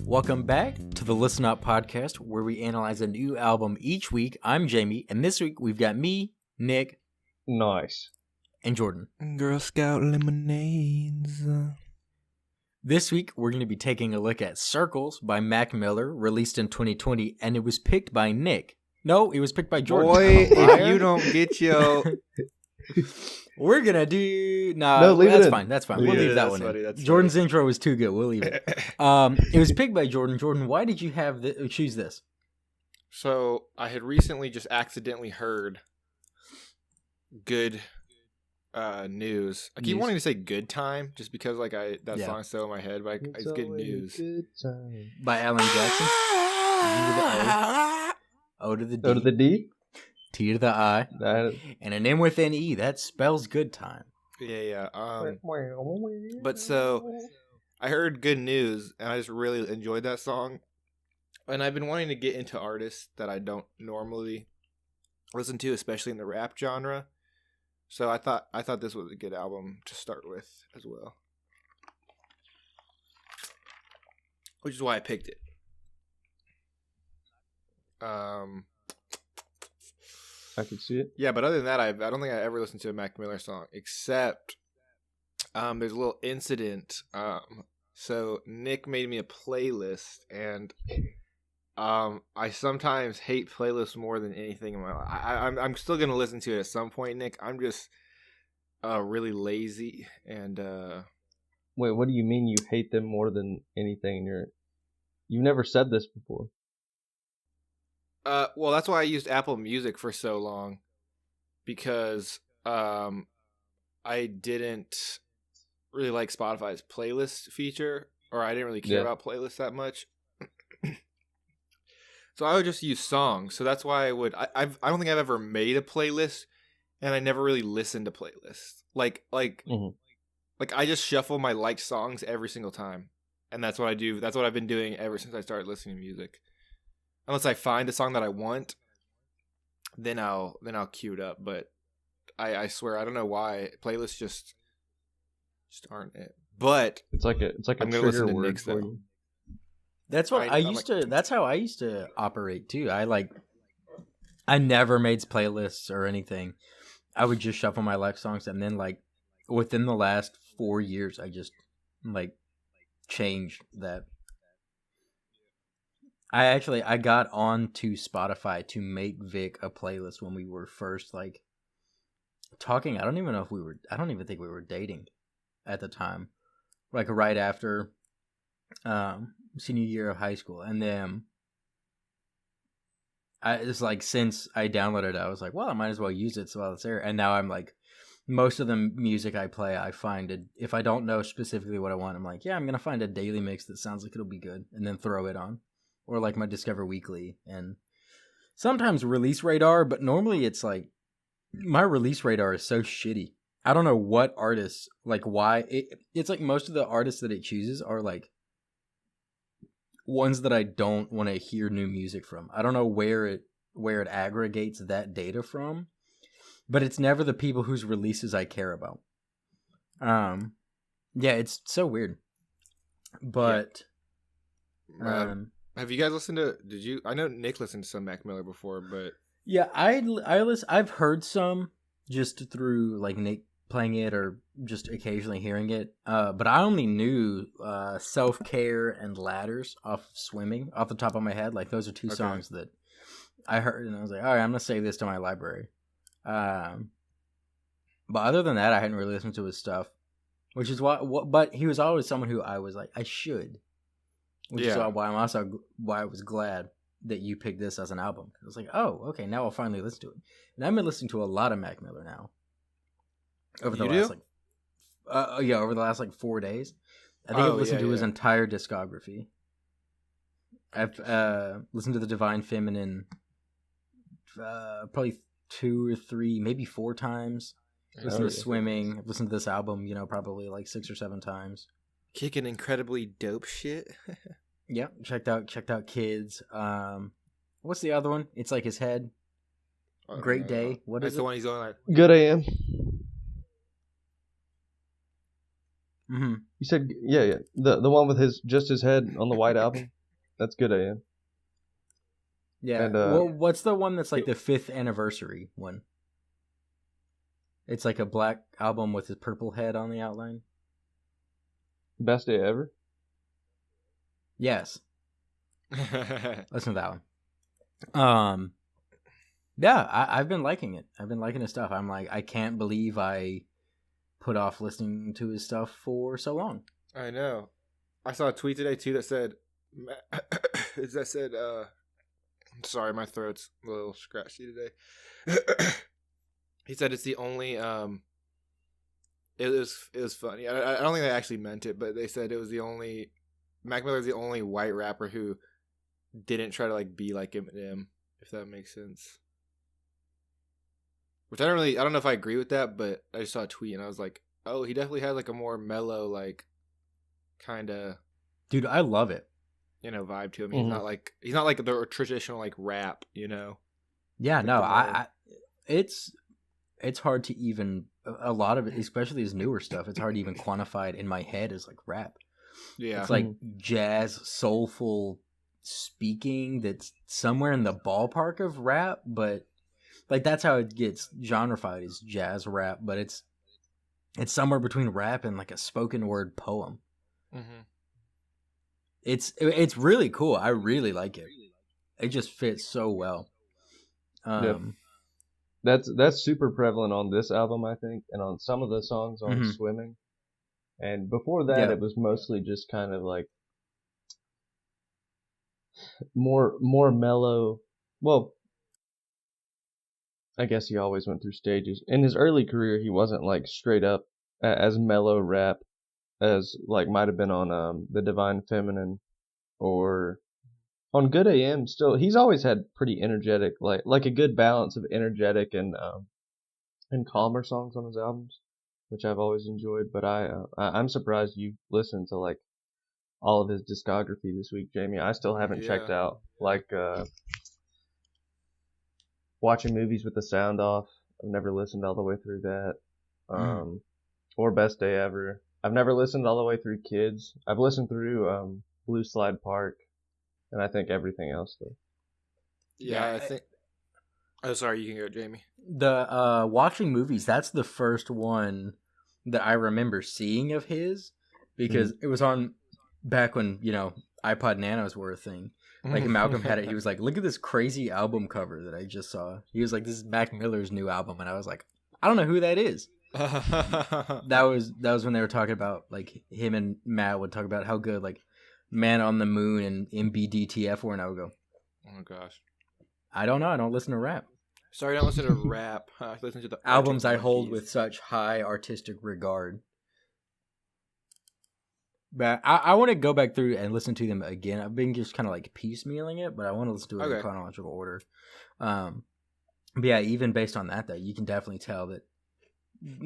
Welcome back to the Listen Up podcast, where we analyze a new album each week. I'm Jamie, and this week we've got me, Nick, nice, and Jordan. Girl Scout lemonades. This week we're going to be taking a look at Circles by Mac Miller, released in 2020, and it was picked by Nick. No, it was picked by Jordan. Boy, if you don't get your... We're going to do... No, leave that's it in. fine. That's fine. Yeah, We'll leave that that's one funny, in. that's Jordan's intro was too good. We'll leave it. It was picked by Jordan. Jordan, why did you choose this? So, I had recently just accidentally heard Good News. I keep wanting to say Good Time, just because that song's so in my head, but it's Good News. Good time. By Alan Jackson. O to the D. Go to the D. T to the I. And an M with an E. That spells good time. Yeah. But so, I heard Good News, and I just really enjoyed that song. And I've been wanting to get into artists that I don't normally listen to, especially in the rap genre. So I thought this was a good album to start with as well. Which is why I picked it. I can see it. Yeah, but other than that, I don't think I ever listened to a Mac Miller song, except there's a little incident. So Nick made me a playlist, and I sometimes hate playlists more than anything in my life. I'm still gonna listen to it at some point, Nick. I'm just really lazy, and Wait, what do you mean you hate them more than anything? You've never said this before. well, that's why I used Apple Music for so long, because I didn't really like Spotify's playlist feature, or I didn't really care about playlists that much. So I would just use songs. So that's why I don't think I've ever made a playlist, and I never really listened to playlists. Like I just shuffle my liked songs every single time, and that's what I do. That's what I've been doing ever since I started listening to music. Unless I find a song that I want, then I'll queue it up. But I swear I don't know why playlists just aren't it. But it's like a I'm gonna trigger listen to word Nick's for though. you. That's what I used to. That's how I used to operate too. I never made playlists or anything. I would just shuffle my life songs, and then within the last 4 years, I just changed that. I got onto Spotify to make Vic a playlist when we were first talking. I don't even think we were dating at the time. Right after senior year of high school, and then since I downloaded it, I was like, well, I might as well use it while it's there. And now I'm most of the music I play, I find it, if I don't know specifically what I want, I'm like, yeah, I'm gonna find a daily mix that sounds like it'll be good, and then throw it on, or my Discover Weekly, and sometimes Release Radar. But normally it's my Release Radar is so shitty. I don't know what artists why it's most of the artists that it chooses are ones that I don't want to hear new music from. I don't know where it aggregates that data from, but it's never the people whose releases I care about. Yeah, it's so weird. But have you guys listened to? I know Nick listened to some Mac Miller before, but yeah, I've heard some just through Nick playing it, or just occasionally hearing it, but I only knew Self-Care and Ladders off Swimming off the top of my head. Those are two songs that I heard, and I was like, all right, I'm gonna save this to my library. But other than that, I hadn't really listened to his stuff, which is but he was always someone who I was I should, which is why I was glad that you picked this as an album. I was like, oh, okay, now I'll finally listen to it. And I've been listening to a lot of Mac Miller now. Over the last 4 days. I think I've listened to his entire discography. I've listened to The Divine Feminine probably 2 or 3, maybe 4 times. Listen to Swimming. I've listened to this album, probably like 6 or 7 times. Kicking incredibly dope shit. Yeah, checked out Kids. What's the other one? It's like his head. Great Day. What is That's the one he's on like. Good AM. Mm-hmm. You said yeah. The one with his head on the White Album. That's Good AM. Yeah. And, what's the one that's like the 5th anniversary one? It's like a black album with his purple head on the outline. Best Day Ever? Yes. Listen to that one. Yeah, I've been liking it. I've been liking his stuff. I'm like, I can't believe I put off listening to his stuff for so long. I know. I saw a tweet today too that said, sorry, my throat's a little scratchy today. He said it's the only it was funny. I don't think they actually meant it, but they said it was the only Mac Miller's the only white rapper who didn't try to like be like Eminem, if that makes sense. Which I don't know if I agree with that, but I just saw a tweet and I was like, oh, he definitely has like a more mellow, like kind of dude, I love it. Vibe to him. Mm-hmm. He's not like the traditional like rap, Yeah, like no, it's hard to even a lot of it, especially his newer stuff. It's hard to even quantify it in my head as like rap. Yeah, it's like jazz, soulful speaking that's somewhere in the ballpark of rap, but like that's how it gets genreified is jazz rap, but it's somewhere between rap and like a spoken word poem. Mm-hmm. It's really cool. I really like it. It just fits so well. That's super prevalent on this album, I think, and on some of the songs on Swimming. And before that, it was mostly just kind of like more mellow. Well, I guess he always went through stages. In his early career, he wasn't like straight up as mellow rap as like might have been on The Divine Feminine or on Good AM. Still, he's always had pretty energetic, like a good balance of energetic and calmer songs on his albums, which I've always enjoyed. But I'm surprised you listened to like all of his discography this week, Jamie. I still haven't checked out like Watching Movies with the Sound Off. I've never listened all the way through that. Or Best Day Ever. I've never listened all the way through Kids. I've listened through Blue Slide Park, and I think everything else though. Yeah, I think. Oh, sorry, you can go, Jamie. The Watching Movies, that's the first one that I remember seeing of his, because it was on back when, iPod Nanos were a thing. Like Malcolm had it, he was like, look at this crazy album cover that I just saw. He was like, this is Mac Miller's new album, and I was like, I don't know who that is. that was when they were talking about, like, him and Matt would talk about how good, like, Man on the Moon and MBDTF were, and I would go, oh gosh, I don't know, I don't listen to rap. Sorry, I don't listen to rap. I listen to the albums I hold with such high artistic regard. But I want to go back through and listen to them again. I've been just kind of like piecemealing it, but I want to listen to it in chronological order. But yeah, even based on that, though, you can definitely tell that,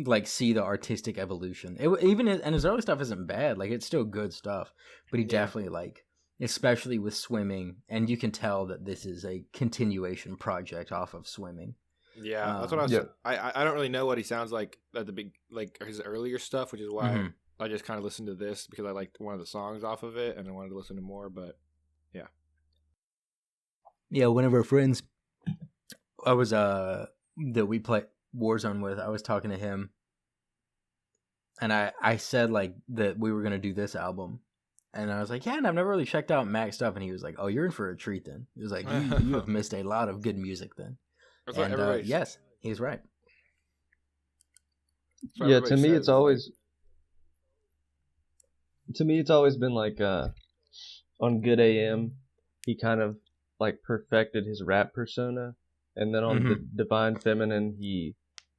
like, see the artistic evolution. And his early stuff isn't bad. Like, it's still good stuff. But he definitely, like, especially with Swimming, and you can tell that this is a continuation project off of Swimming. Yeah, that's what I was. Yeah. I don't really know what he sounds like at the big, like his earlier stuff, which is why I just kind of listened to this because I liked one of the songs off of it and I wanted to listen to more. But yeah, one of our friends, I was that we play Warzone with, I was talking to him, and I said like that we were gonna do this album. And I was like, yeah, and I've never really checked out Mac's stuff. And he was like, oh, you're in for a treat then. He was like, you have missed a lot of good music then. And yes, he's right. Yeah, to me it's always been like on Good AM, he kind of like perfected his rap persona. And then on The Divine Feminine, he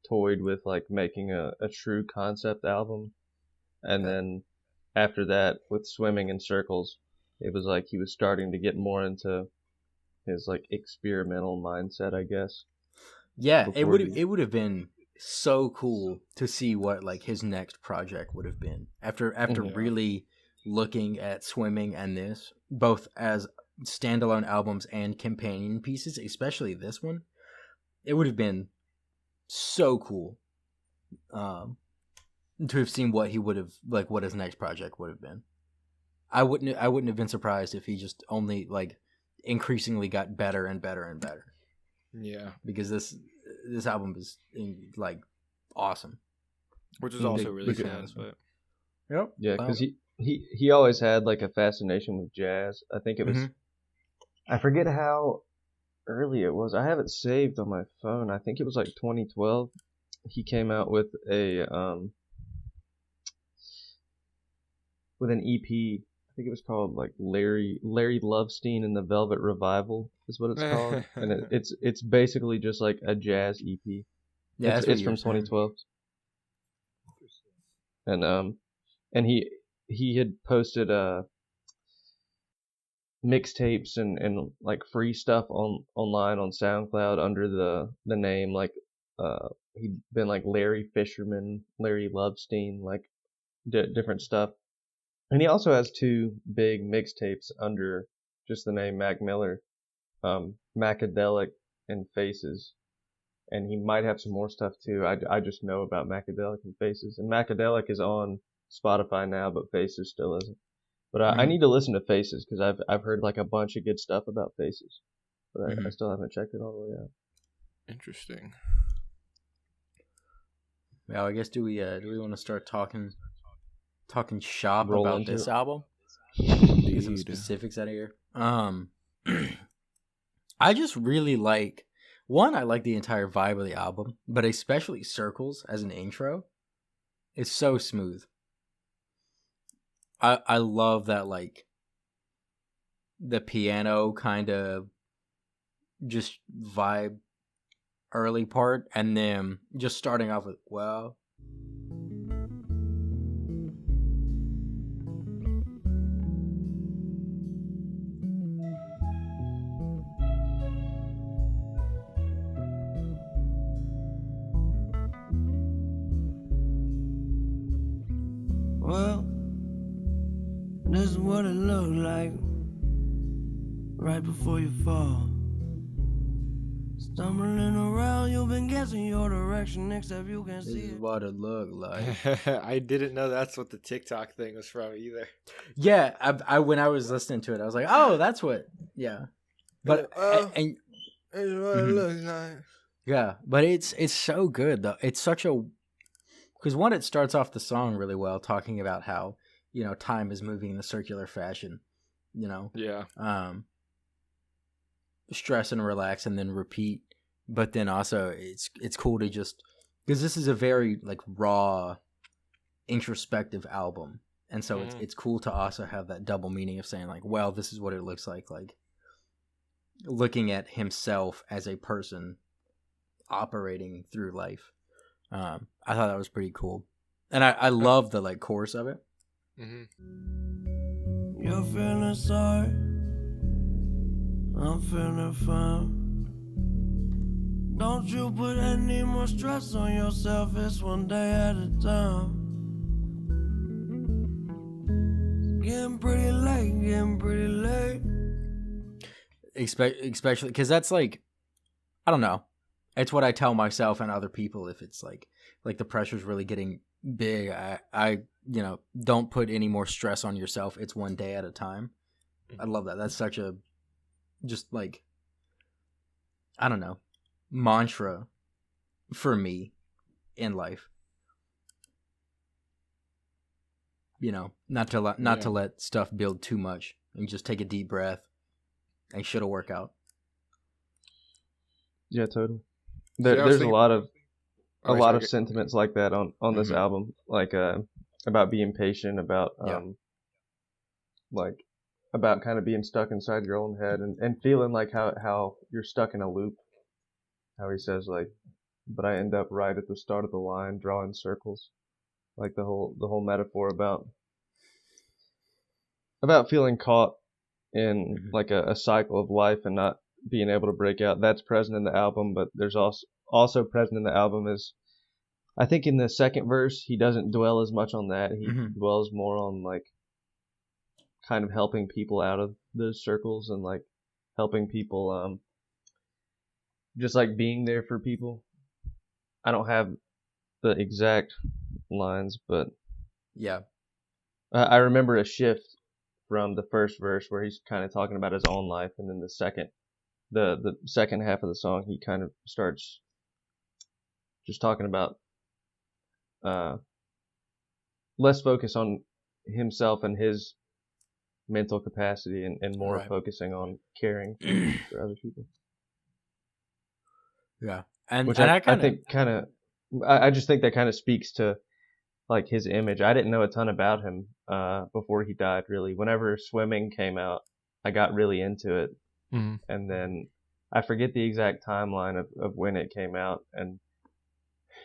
toyed with like making a true concept album. And then after that, with Swimming in Circles, it was like he was starting to get more into his like experimental mindset, I guess. Yeah, it would have been so cool to see what like his next project would have been after Yeah. really looking at Swimming and this both as standalone albums and companion pieces, especially this one. It would have been so cool to have seen what he would have like what his next project would have been. I wouldn't have been surprised if he just only like increasingly got better and better and better. Yeah. Because this album is like awesome. Which is also really sad, but yep. Yeah, because he always had like a fascination with jazz. I think it was I forget how early it was. I have it saved on my phone. I think it was like 2012. He came out with an EP. I think it was called like Larry Lovestein and the Velvet Revival is what it's called, and it's basically just like a jazz EP. Yeah, it's from 2012. And he had posted mixtapes and like free stuff online on SoundCloud under the name like he'd been like Larry Fisherman, Larry Lovestein, like different stuff. And he also has 2 big mixtapes under just the name Mac Miller, Macadelic and Faces. And he might have some more stuff too. I just know about Macadelic and Faces. And Macadelic is on Spotify now, but Faces still isn't. But I need to listen to Faces because I've heard like a bunch of good stuff about Faces, but I still haven't checked it all the way out. Interesting. Well, I guess do we want to start talking shop about this album? Get some specifics out of here. I just really like I like the entire vibe of the album, but especially Circles as an intro. It's so smooth. I love that like the piano kind of just vibe early part, and then just starting off with well. Well, this is what it looked like right before you fall. Stumbling around, you've been guessing your direction, except you can see it. This is what it looked like. I didn't know that's what the TikTok thing was from either. Yeah, I when I was listening to it, I was like, oh, that's what. Yeah, but and it's what it looks like. Yeah, but it's so good though. It's such a because one, it starts off the song really well, talking about how time is moving in a circular fashion. Yeah. Stress and relax and then repeat. But then also it's cool to just because this is a very like raw, introspective album, and so it's cool to also have that double meaning of saying like, well, this is what it looks like looking at himself as a person operating through life. I thought that was pretty cool, and I love the like chorus of it. You're feeling sorry, I'm feeling fine. Don't you put any more stress on yourself, it's one day at a time. Getting pretty late. Especially because that's like, I don't know. It's what I tell myself and other people if it's like the pressure's really getting big. I don't put any more stress on yourself. It's one day at a time. I love that. That's such a just like, I don't know, mantra for me in life. Not to let stuff build too much and just take a deep breath and shit'll work out. Yeah, totally. There's a lot of sentiments like that on this album, like about being patient, about like about kind of being stuck inside your own head and feeling like how you're stuck in a loop. How he says like, but I end up right at the start of the line, drawing circles, like the whole metaphor about feeling caught in like a cycle of life and not being able to break out. That's present in the album, but there's also present in the album is I think in the second verse he doesn't dwell as much on that. He dwells more on like kind of helping people out of those circles and like helping people, just like being there for people. I don't have the exact lines, but yeah, I remember a shift from the first verse where he's kind of talking about his own life, and then the second half of the song he kind of starts just talking about less focus on himself and his mental capacity and more focusing on caring for other people. Yeah, and which and I think kind of I just think that kind of speaks to like his image. I didn't know a ton about him before he died. Really, whenever Swimming came out, I got really into it, and then I forget the exact timeline of when it came out, and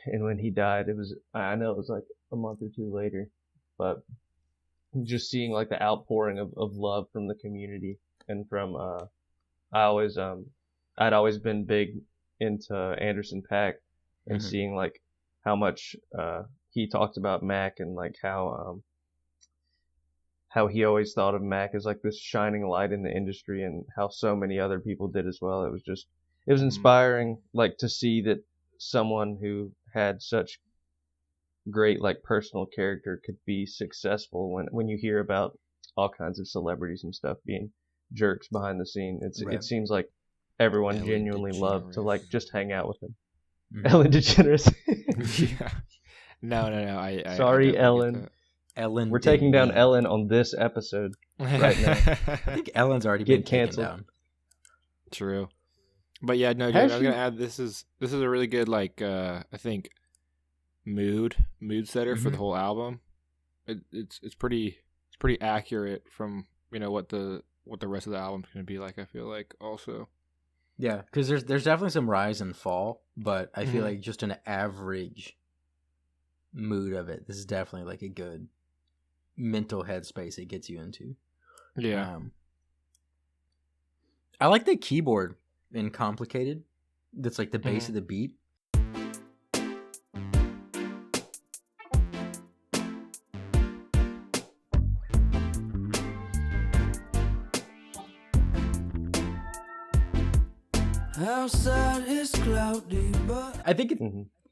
when he died, I know it was like a month or two later, but just seeing like the outpouring of love from the community and from I'd always been big into Anderson .Paak and seeing like how much he talked about Mac and like how he always thought of Mac as like this shining light in the industry and how so many other people did as well. It was inspiring like to see that someone who had such great like personal character could be successful when you hear about all kinds of celebrities and stuff being jerks behind the scene. It seems like everyone Ellen genuinely loved to like just hang out with him. Ellen DeGeneres. Yeah. No. I Sorry, Ellen. Ellen. We're taking down Ellen on this episode right now. I think Ellen's already been canceled. Down. True. But yeah, no, dude, I was gonna add this is a really good like I think mood setter for the whole album. It's pretty accurate from what the rest of the album's gonna be like. I feel like also. Yeah, because there's definitely some rise and fall, but I feel like just an average mood of it. This is definitely like a good mental headspace it gets you into. Yeah. I like the keyboard in Complicated. That's like the base of the beat. Outside is cloudy, but I think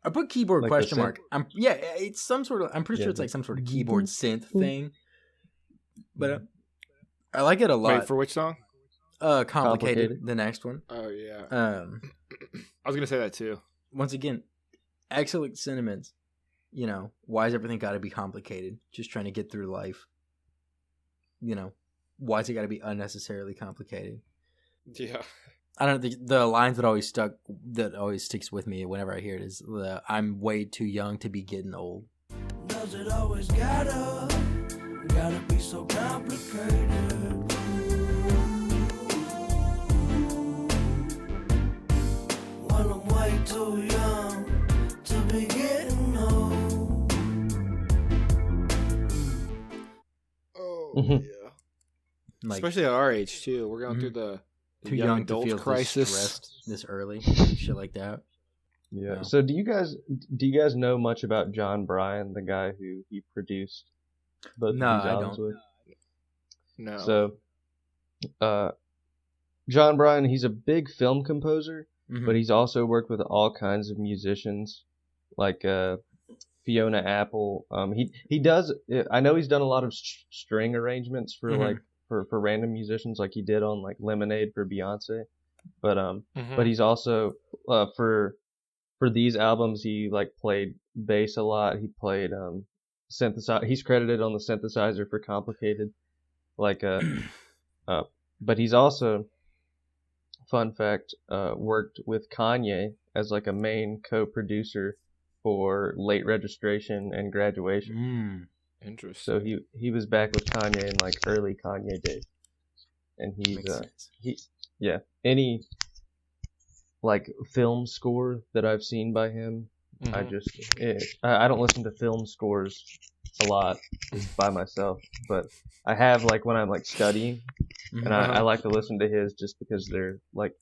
I put keyboard like question mark. It's some sort of. I'm pretty sure it's like some sort of keyboard synth thing. But I like it a lot. Wait, for which song? Complicated. The next one. Oh yeah. I was gonna say that too. Once again, excellent sentiments. Why is everything got to be complicated? Just trying to get through life. Why is it got to be unnecessarily complicated? Yeah. I don't know, the lines that always sticks with me whenever I hear it is I'm way too young to be getting old. Does it always gotta be so complicated? When I'm way too young to be getting old. Oh yeah. Especially at our age too. We're going through the too young to feel crisis stressed this early, shit like that. Yeah. So do you guys know much about John Bryan, the guy who he produced both of these albums with? No. So, John Bryan, he's a big film composer, but he's also worked with all kinds of musicians, like Fiona Apple. He does. I know he's done a lot of string arrangements for like. For random musicians, like he did on like Lemonade for Beyonce, but he's also for these albums he like played bass a lot. He played synthesizer. He's credited on the synthesizer for Complicated, but he's also, fun fact, worked with Kanye as like a main co-producer for Late Registration and Graduation. Interesting. So he was back with Kanye in like early Kanye days, and any like film score that I've seen by him, I don't listen to film scores a lot by myself, but I have like when I'm like studying, and I like to listen to his just because they're like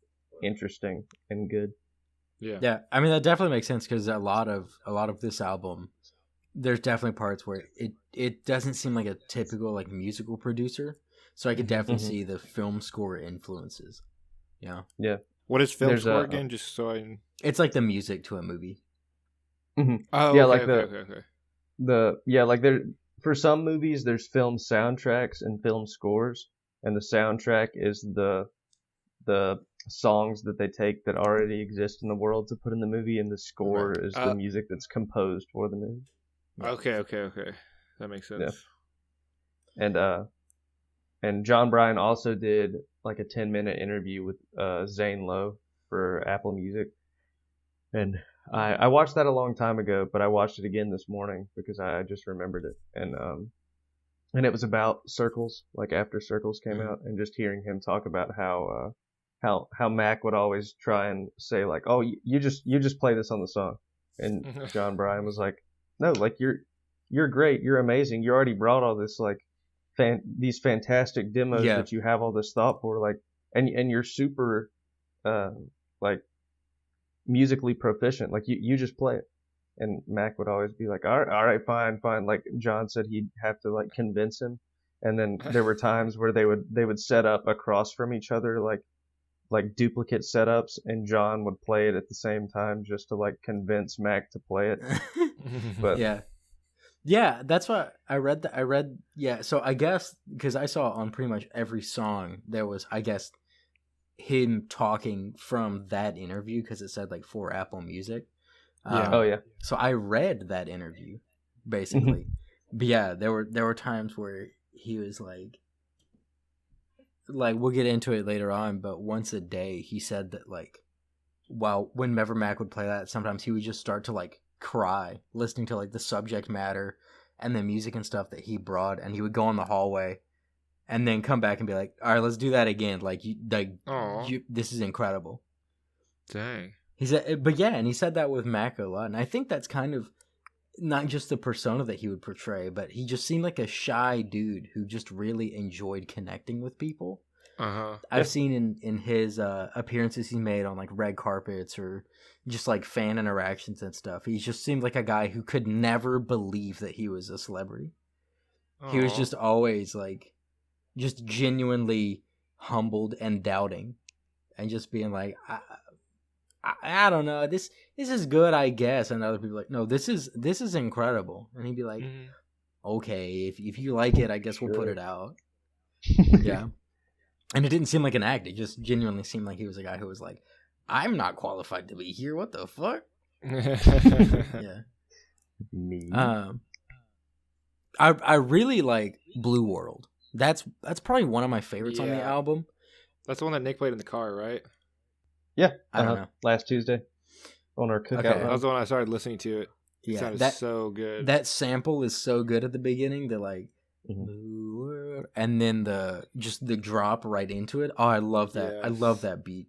interesting and good. Yeah. I mean, that definitely makes sense because a lot of this album, there's definitely parts where it doesn't seem like a typical like musical producer. So I could definitely see the film score influences. Yeah. Yeah. What is film There's score again? Just so I. It's like the music to a movie. Oh, yeah, okay, like okay. like there for some movies there's film soundtracks and film scores, and the soundtrack is the songs that they take that already exist in the world to put in the movie, and the score is the music that's composed for the movie. Okay. That makes sense. Yeah. And John Bryan also did like a 10-minute interview with Zane Lowe for Apple Music, and I watched that a long time ago, but I watched it again this morning because I just remembered it, and it was about Circles, like after Circles came out, and just hearing him talk about how Mac would always try and say like, oh, you just play this on the song, and John Bryan was like, no, like you're great, you're amazing, you already brought all this like these fantastic demos that you have all this thought for, like, and you're super like musically proficient, like you just play it. And Mac would always be like, all right, fine. Like John said, he'd have to like convince him, and then there were times where they would set up across from each other, like duplicate setups, and John would play it at the same time just to like convince Mac to play it. But yeah, that's what I read. Yeah, so I guess because I saw on pretty much every song there was, I guess, him talking from that interview because it said like for Apple Music. So I read that interview basically. But yeah, there were times where he was like we'll get into it later on, but once a day he said that like whenever Mac would play that, sometimes he would just start to like cry listening to like the subject matter and the music and stuff that he brought, and he would go in the hallway and then come back and be like, all right, let's do that again, this is incredible. Dang. He said, but yeah, and he said that with Mac a lot, and I think that's kind of not just the persona that he would portray, but he just seemed like a shy dude who just really enjoyed connecting with people. I've seen in his appearances he made on like red carpets or just like fan interactions and stuff, he just seemed like a guy who could never believe that he was a celebrity. He was just always like just genuinely humbled and doubting, and just being like, I don't know, this is good, I guess, and other people like, no, this is incredible, and he'd be like, okay, if you like it, I guess we'll put it out. Yeah. And it didn't seem like an act, it just genuinely seemed like he was a guy who was like, I'm not qualified to be here, what the fuck. Yeah. Me. I really like Blue World. That's probably one of my favorites on the album. That's the one that Nick played in the car, right? Yeah, I don't know. Last Tuesday on our cookout. That was the one I started listening to. It sounded so good. That sample is so good at the beginning. They're like, and then the drop right into it. Oh, I love that. Yes. I love that beat.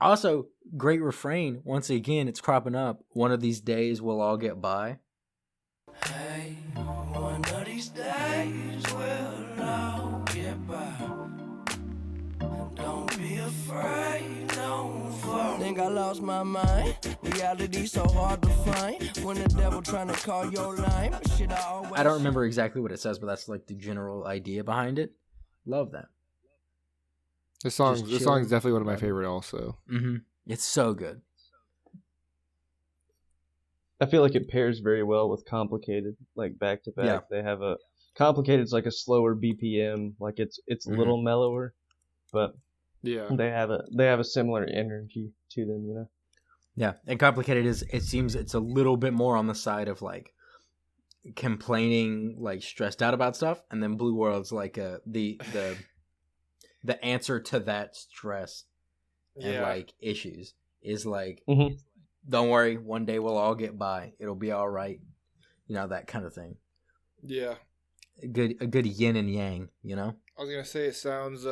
Also, great refrain. Once again, it's cropping up. One of these days we'll all get by. Hey, one of these days we'll all get by. Don't be afraid, don't fall. Think I lost my mind. Reality so hard to find. When the devil trying to call your line. Shit, I don't remember exactly what it says, but that's like the general idea behind it. Love that. This song is definitely one of my favorite also. Mm-hmm. It's so good. I feel like it pairs very well with Complicated, like back to back. Yeah. They have a Complicated's like a slower BPM, like it's a little mellower, but they have a similar energy to them, you know. Yeah, and complicated is it seems it's a little bit more on the side of like complaining, like stressed out about stuff, and then Blue World's like the answer to that stress and like issues is like, don't worry, one day we'll all get by. It'll be all right. You know, that kind of thing. Yeah. A good yin and yang, you know? I was going to say it sounds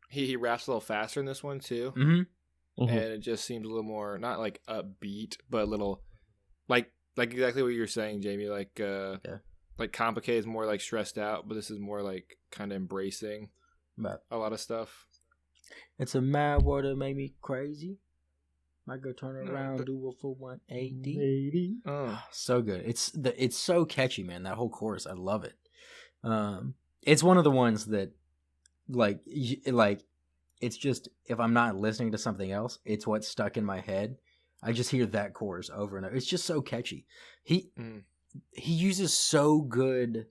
he raps a little faster in this one too. Mm-hmm. And it just seems a little more not like upbeat, but a little like exactly what you're saying, Jamie, like like complicated is more like stressed out, but this is more like kind of embracing a lot of stuff. It's a mad world that made me crazy. Might go turn around, do it for 180. So good. It's so catchy, man. That whole chorus, I love it. It's one of the ones that, like it's just if I'm not listening to something else, it's what's stuck in my head. I just hear that chorus over and over. It's just so catchy. He uses so good.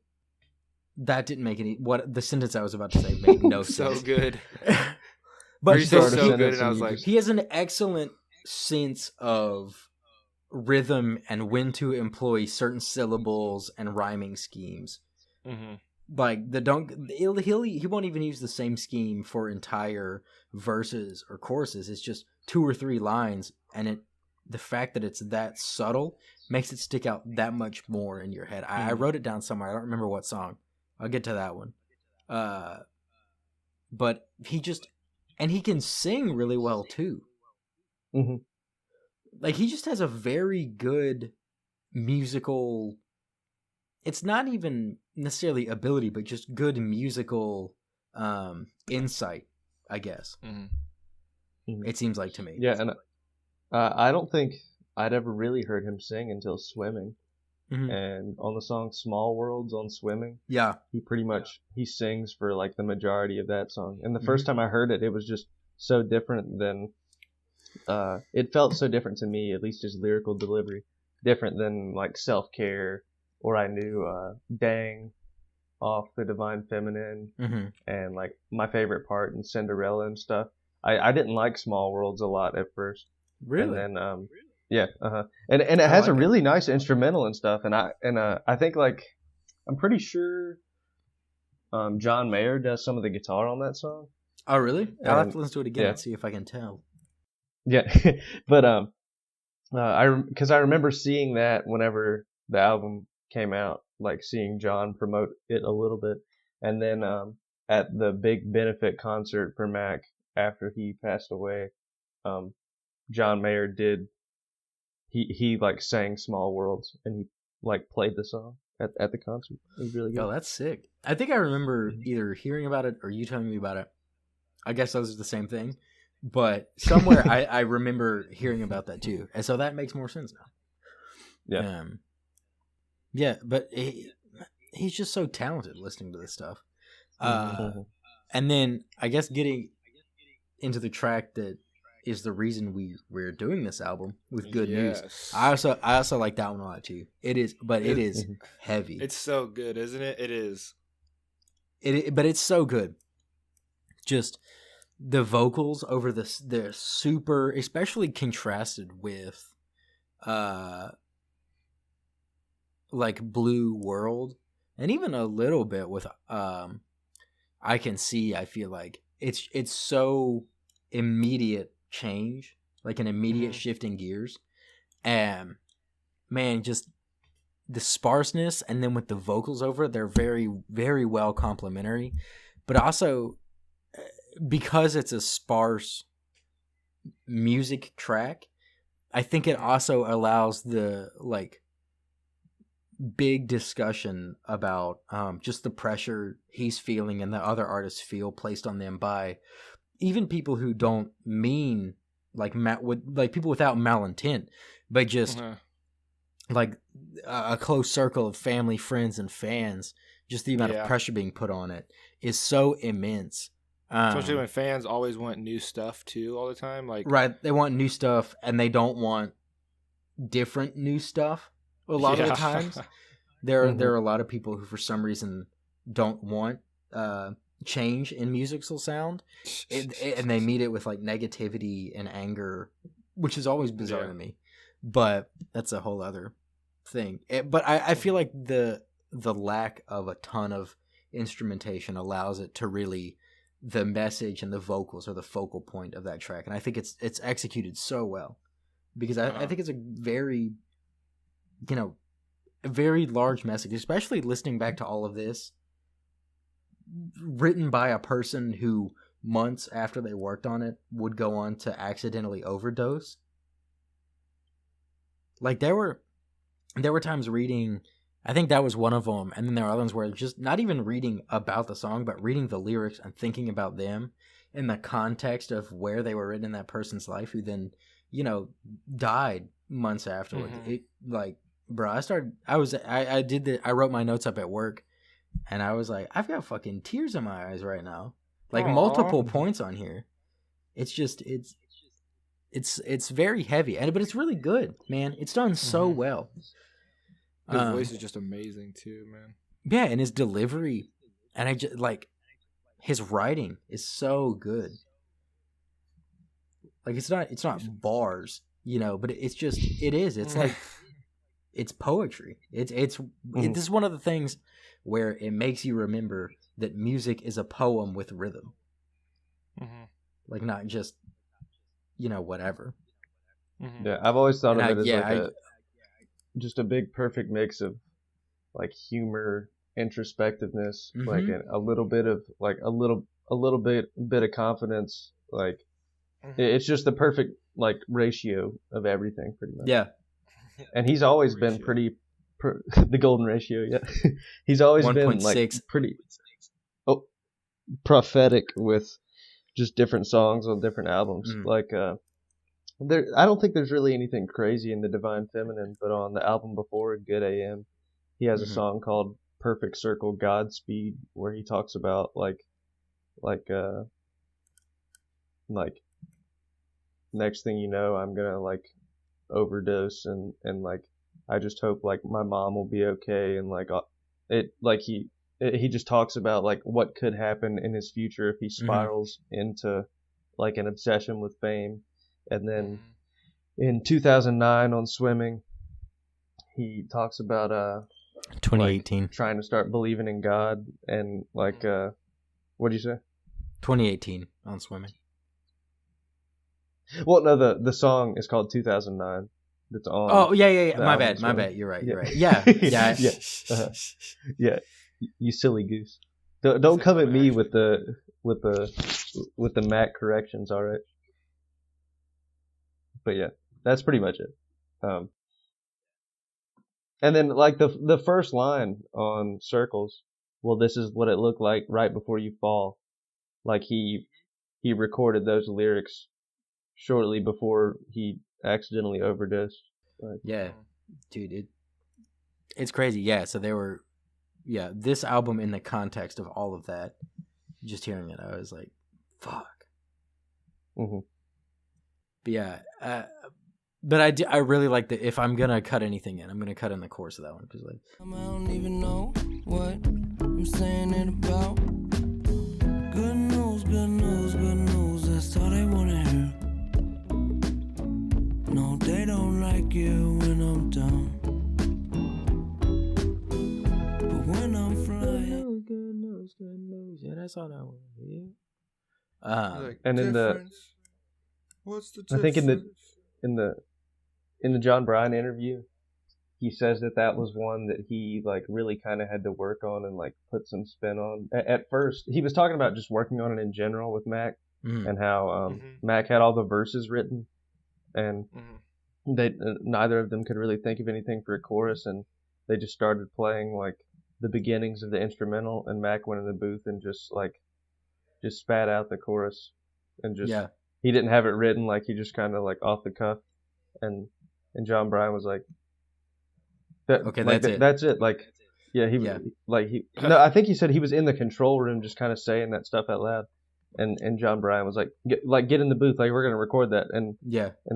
That didn't make any. What the sentence I was about to say made no sense. So good. But he said so good, and I was like, he has an excellent sense of rhythm and when to employ certain syllables and rhyming schemes. Mm-hmm. Like he won't even use the same scheme for entire verses or choruses. It's just 2 or 3 lines, and the fact that it's that subtle makes it stick out that much more in your head. I wrote it down somewhere. I don't remember what song. I'll get to that one. But he can sing really well too. Mm-hmm. Like he just has a very good musical. It's not even necessarily ability, but just good musical insight, I guess. Mm-hmm. It seems like to me. Yeah, and I don't think I'd ever really heard him sing until Swimming. Mm-hmm. And on the song Small Worlds on Swimming, yeah, he sings for like the majority of that song. And the first time I heard it, it was just so different than it felt so different to me, at least his lyrical delivery, different than like Self-Care, or I knew Dang off the Divine Feminine, and like my favorite part in Cinderella and stuff. I didn't like Small Worlds a lot at first. Really? And then yeah, and it has a really nice instrumental and stuff, and I think like I'm pretty sure John Mayer does some of the guitar on that song. Oh really? I'll have to listen to it again and see if I can tell. Yeah, but because I remember seeing that whenever the album came out, like seeing John promote it a little bit, and then at the big benefit concert for Mac after he passed away, John Mayer did. He like sang Small Worlds, and he like played the song at the concert. It was really good. Oh, that's sick. I think I remember either hearing about it or you telling me about it. I guess those are the same thing. But somewhere I remember hearing about that too. And so that makes more sense now. Yeah. Yeah, but he's just so talented listening to this stuff. And then I guess getting into the track that is the reason we're doing this album with Good News. I also like that one a lot too. It is heavy. It's so good, isn't it? It is. But it's so good. Just the vocals over they're super, especially contrasted with like Blue World, and even a little bit with I Can See. I feel like it's so immediate change, like an immediate shift in gears, and man, just the sparseness, and then with the vocals over it, they're very, very well complementary, but also because it's a sparse music track, I think it also allows the like big discussion about just the pressure he's feeling and the other artists feel placed on them by even people who don't mean like people without malintent, but just like a close circle of family, friends, and fans. Just the amount of pressure being put on it is so immense. Especially when fans always want new stuff too all the time. Like right, they want new stuff and they don't want different new stuff. A lot of the times, there are a lot of people who, for some reason, don't want change in musical sound, and they meet it with like negativity and anger which is always bizarre Yeah. to me. But that's a whole other thing. But I feel like the lack of a ton of instrumentation allows it to really, the message and the vocals are the focal point of that track, and I think it's executed so well, because I think it's a very, a very large message, especially listening back to all of this, written by a person who months after they worked on it would go on to accidentally overdose. Like there were times reading, I think that was one of them, and then there are other ones where just not even reading about the song, but reading the lyrics and thinking about them in the context of where they were written in that person's life, who then, died months afterwards. It, like, bro, I wrote my notes up at work, and I was like, I've got fucking tears in my eyes right now, like multiple points on here. It's just it's very heavy, but it's really good, man. It's done so well. His voice is just amazing too, man. Yeah, and his delivery, and I just like his writing is so good. Like it's not bars, but it's like it's poetry. This is one of the things where it makes you remember that music is a poem with rhythm. Mm-hmm. Like not just whatever. Mm-hmm. Yeah, I've always thought of it as just a big perfect mix of like humor, introspectiveness, mm-hmm. like a little bit of like a little bit of confidence. Like mm-hmm. it's just the perfect like ratio of everything, pretty much. Yeah, and he's always been pretty the golden ratio. Yeah, he's always 1. been like 6. Pretty prophetic with just different songs on different albums. Mm. Like I don't think there's really anything crazy in the Divine Feminine, but on the album before, Good AM, he has mm-hmm. a song called Perfect Circle Godspeed, where he talks about like next thing you know, I'm gonna like overdose and like I just hope like my mom will be okay, and like it like he just talks about like what could happen in his future if he spirals mm-hmm. into like an obsession with fame. And then in 2009 on Swimming, he talks about 2018 like, trying to start believing in God, and like what did you say? 2018 on Swimming. Well, no, the song is called 2009. It's on. Oh yeah. My bad. You're right. Yeah. Yeah. Yeah. You silly goose. Don't come at me with the Mac corrections. All right. But yeah, that's pretty much it. And then like the first line on Circles, well, this is what it looked like right before you fall. Like he recorded those lyrics shortly before he accidentally overdosed. Like, yeah, dude, it's crazy. Yeah, so they were, this album in the context of all of that, just hearing it, I was like, fuck. Mm-hmm. But yeah, but I really like that. If I'm gonna cut anything in, I'm gonna cut in the chorus of that one, because like I don't even know what I'm saying it about. Good news, good news, good news. That's all they wanna hear. No, they don't like it when I'm down, but when I'm flying, good news. Yeah, that's all I want to hear. And in the. What's the difference? I think in the John Bryan interview, he says that was one that he like really kind of had to work on and like put some spin on. At first, he was talking about just working on it in general with Mac, and how Mac had all the verses written, and they neither of them could really think of anything for a chorus, and they just started playing like the beginnings of the instrumental, and Mac went in the booth and just spat out the chorus, and just. Yeah. He didn't have it written, like he just kind of like off the cuff, and John Bryan was like, "Okay, like, that's it." Like, no, I think he said he was in the control room, just kind of saying that stuff out loud, and John Bryan was like, get in the booth, like we're gonna record that," and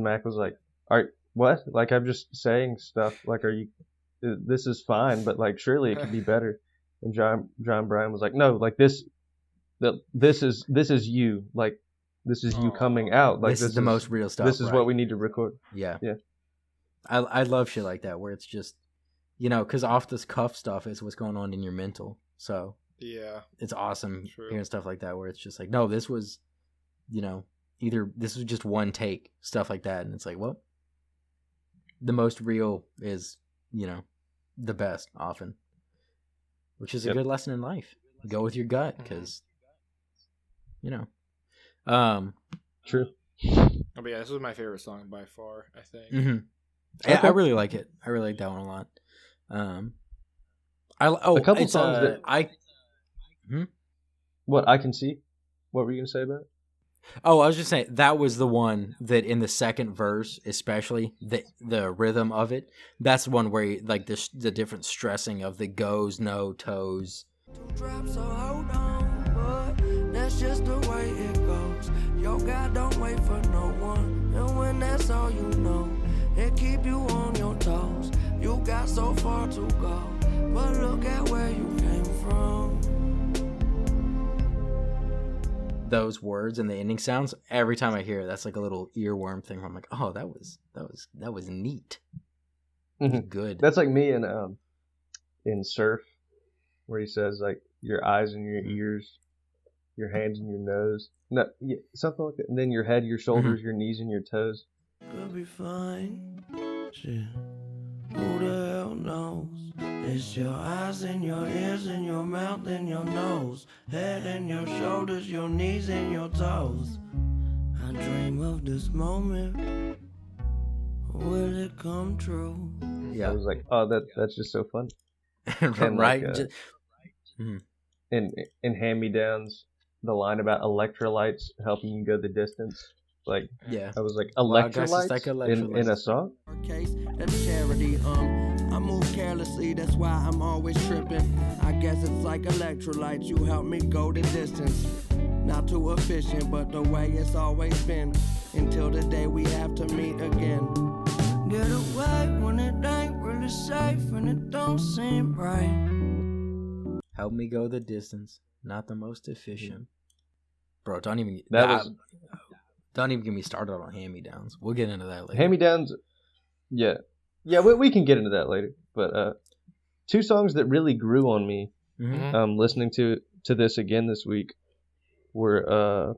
Mac was like, "All right, what? Like I'm just saying stuff. Like, are you? This is fine, but like surely it could be better." And John Bryan was like, "No, like this is you, like." This is you coming out. Like this is the most real stuff. This is right? what we need to record. Yeah. Yeah. I love shit like that where it's just, because off this cuff stuff is what's going on in your mental. So Yeah. it's awesome True. hearing stuff like that where it's just like, no, this was, either this was just one take, stuff like that. And it's like, well, the most real is, the best often, which is a good lesson in life. Go with your gut because, True. Oh, but yeah, this was my favorite song by far, I think. Mm-hmm. Yeah, I really like it. I really like that one a lot. A couple songs that What I Can See? What were you gonna say about it? Oh, I was just saying that was the one that in the second verse, especially the rhythm of it. That's the one where like the different stressing of the goes, no, toes. So hold on, but that's just the way it goes. Yo, God don't wait for no one, and when that's all you know, it keep you on your toes. You got so far to go, but look at where you came from. Those words and the ending sounds, every time I hear it, that's like a little earworm thing where I'm like, oh, that was neat. Good. That's like me in Surf, where he says like your eyes and your ears, your hands and your nose, no, yeah, something like that, and then your head, your shoulders, your knees, and your toes. Could be fine. Shit. Who the hell knows? It's your eyes and your ears and your mouth and your nose, head and your shoulders, your knees and your toes. I dream of this moment. Will it come true? Yeah, I was like, oh, that's just so fun. And right. Like, in hand-me-downs, the line about electrolytes helping you go the distance. Like, yeah, I was like, I guess electrolytes, it's like electrolytes. in a song? Case, that's charity, I move carelessly, that's why I'm always tripping. I guess it's like electrolytes, you help me go the distance. Not too efficient, but the way it's always been, until the day we have to meet again. Get away when it ain't really safe and it don't seem right. Help me go the distance, not the most efficient. Bro, don't even get me started on hand-me-downs. We'll get into that later. Hand-me-downs, yeah, we can get into that later. But two songs that really grew on me, listening to this again this week, were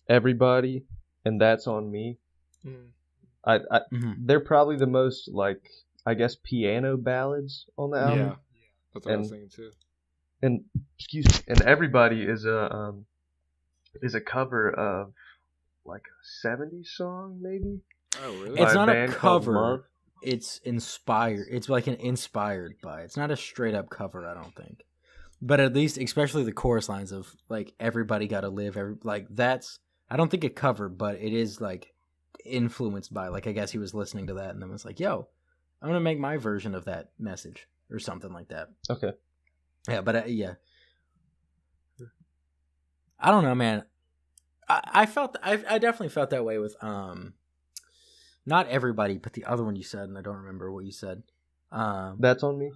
"Everybody" and "That's on Me." They're probably the most, like, I guess, piano ballads on the album. Yeah, that's what I was thinking too. And "Everybody" is a cover of like a 70s song, maybe. Oh, really? It's not a cover. It's inspired. It's like an inspired by. It's not a straight up cover, I don't think. But at least, especially the chorus lines of like "everybody gotta live," that's. I don't think a cover, but it is like influenced by. Like, I guess he was listening to that and then was like, "Yo, I'm gonna make my version of that message" or something like that. Okay. Yeah, but yeah. I don't know, man. I definitely felt that way with not "Everybody," but the other one you said, and I don't remember what you said. That's on Me.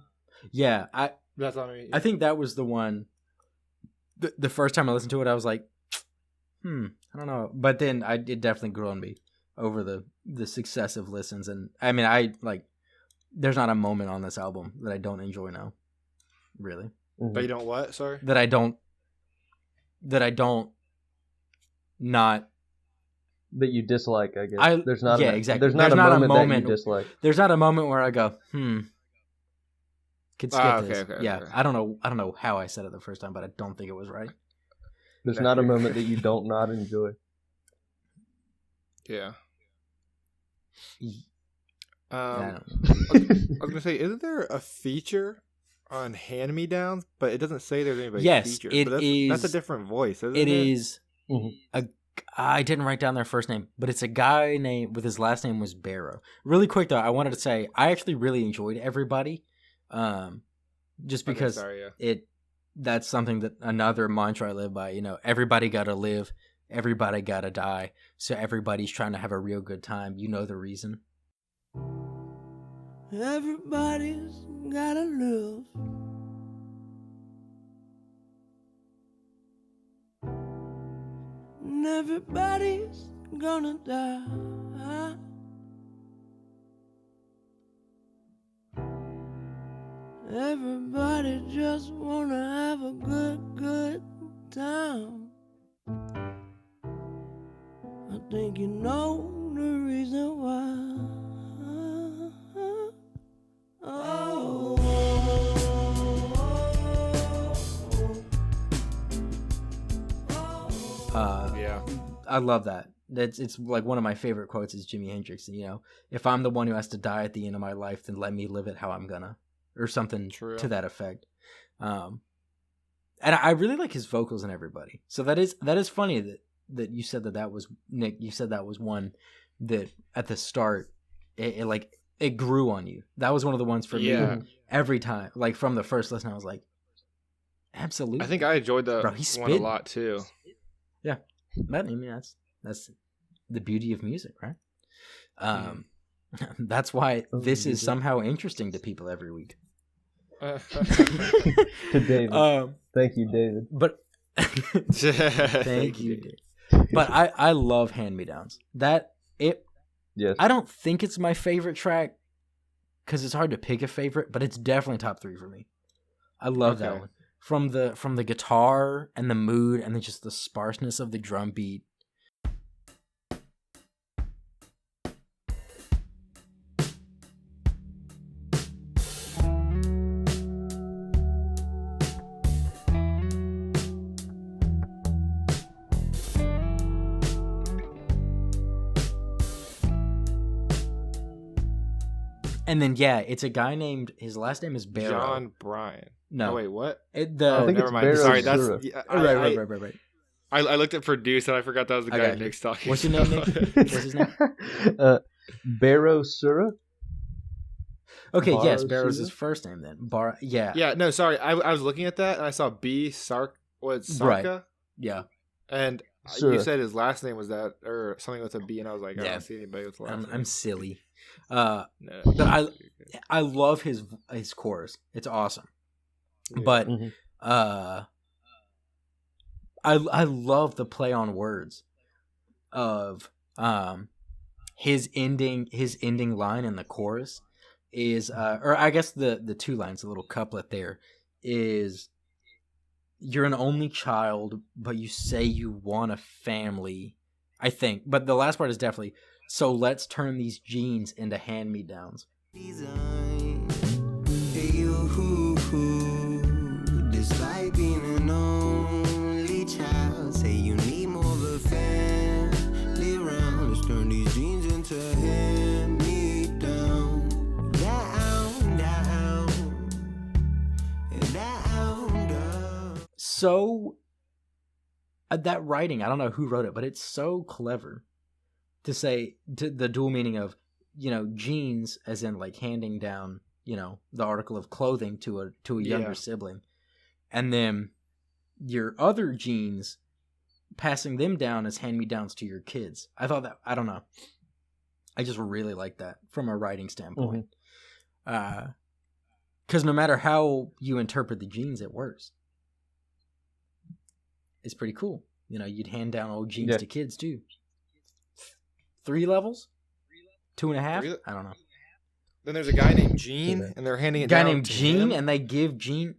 Yeah, That's on me. I think that was the one. The first time I listened to it, I was like, I don't know. But then it definitely grew on me over the successive listens, and I mean, there's not a moment on this album that I don't enjoy now, really. But you don't what? Sorry. That I don't not that you dislike, I guess. There's not exactly. There's not a moment that you dislike. There's not a moment where I go, could skip this. Okay, yeah, okay. I don't know how I said it the first time, but I don't think it was right. There's not a moment that you don't not enjoy. Yeah. I was gonna say, isn't there a feature on Hand-Me-Downs? But it doesn't say there's anybody featured. It is. That's a different voice, isn't It it? is. I didn't write down their first name, but it's a guy named with his last name was Barrow. Really quick though, I wanted to say I actually really enjoyed "Everybody," just because that's something that another mantra I live by. Everybody gotta live, everybody gotta die, so everybody's trying to have a real good time. You know the reason. Everybody's gotta live. and everybody's gonna die. Everybody just wanna have a good time. I think you know the reason why. Oh. Yeah. I love that. It's like one of my favorite quotes is Jimi Hendrix. You know, if I'm the one who has to die at the end of my life, then let me live it how I'm gonna, or something True. to that effect. And I really like his vocals and everybody. So that is funny that you said that was Nick. You said that was one that at the start it grew on you. That was one of the ones for me every time. Like from the first listen, I was like, absolutely. I think I enjoyed the one a lot too. Yeah, but I mean that's the beauty of music, right? That's why this is somehow interesting to people every week. To David. Thank you, David. But thank you, David. But I love hand-me-downs. Yes. I don't think it's my favorite track because it's hard to pick a favorite, but it's definitely top 3 for me. I love that one. From the guitar and the mood and then just the sparseness of the drum beat. And then it's a guy named, his last name is Barrow. John Bryan. No. Oh, wait, what? I think never it's mind. Barrow Sorry, Sura. Right. I looked at produce and I forgot that was the guy Nick's talking. What's your name, Nick? What's his name? Barrow Sura. Okay, yes, Barrow's his first name then. Yeah, no, sorry. I was looking at that and I saw Sarka? Right. Yeah. And Sura. you said his last name was that, or something with a B, and I was like, I don't see anybody with the last name. I'm silly. No. But I love his chorus. It's awesome. Yeah. But I love the play on words of his ending line in the chorus is or I guess the 2 lines, the little couplet there is, you're an only child, but you say you want a family, I think. But the last part is definitely, so let's turn these jeans into hand-me-downs. Despite being an only child, say you need more of a family around. Let's turn these jeans into hand-me-down. Down. So that writing, I don't know who wrote it, but it's so clever to say the dual meaning of, jeans as in like handing down, the article of clothing to a younger sibling, and then your other genes, passing them down as hand-me-downs to your kids. I thought that, I don't know, I just really like that from a writing standpoint. Because no matter how you interpret the genes, it works. It's pretty cool. You'd hand down old genes to kids too. 3 levels? 2.5? I don't know. Then there's a guy named Gene, and they're handing it down. A guy named Gene, and they give Gene...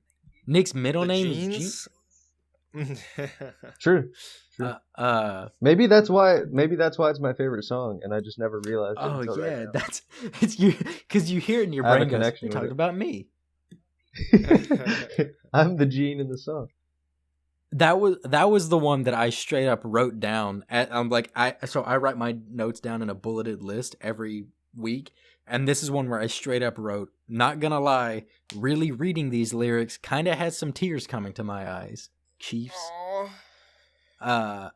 Nick's middle name is Gene? True. Maybe that's why it's my favorite song, and I just never realized it. Oh right now. it's you, because you hear it in your brain. You're talking about me. I'm the Gene in the song. That was the one that I straight up wrote down. So I write my notes down in a bulleted list every week, and this is one where I straight up wrote, not gonna lie, really reading these lyrics kind of has some tears coming to my eyes. Chiefs. And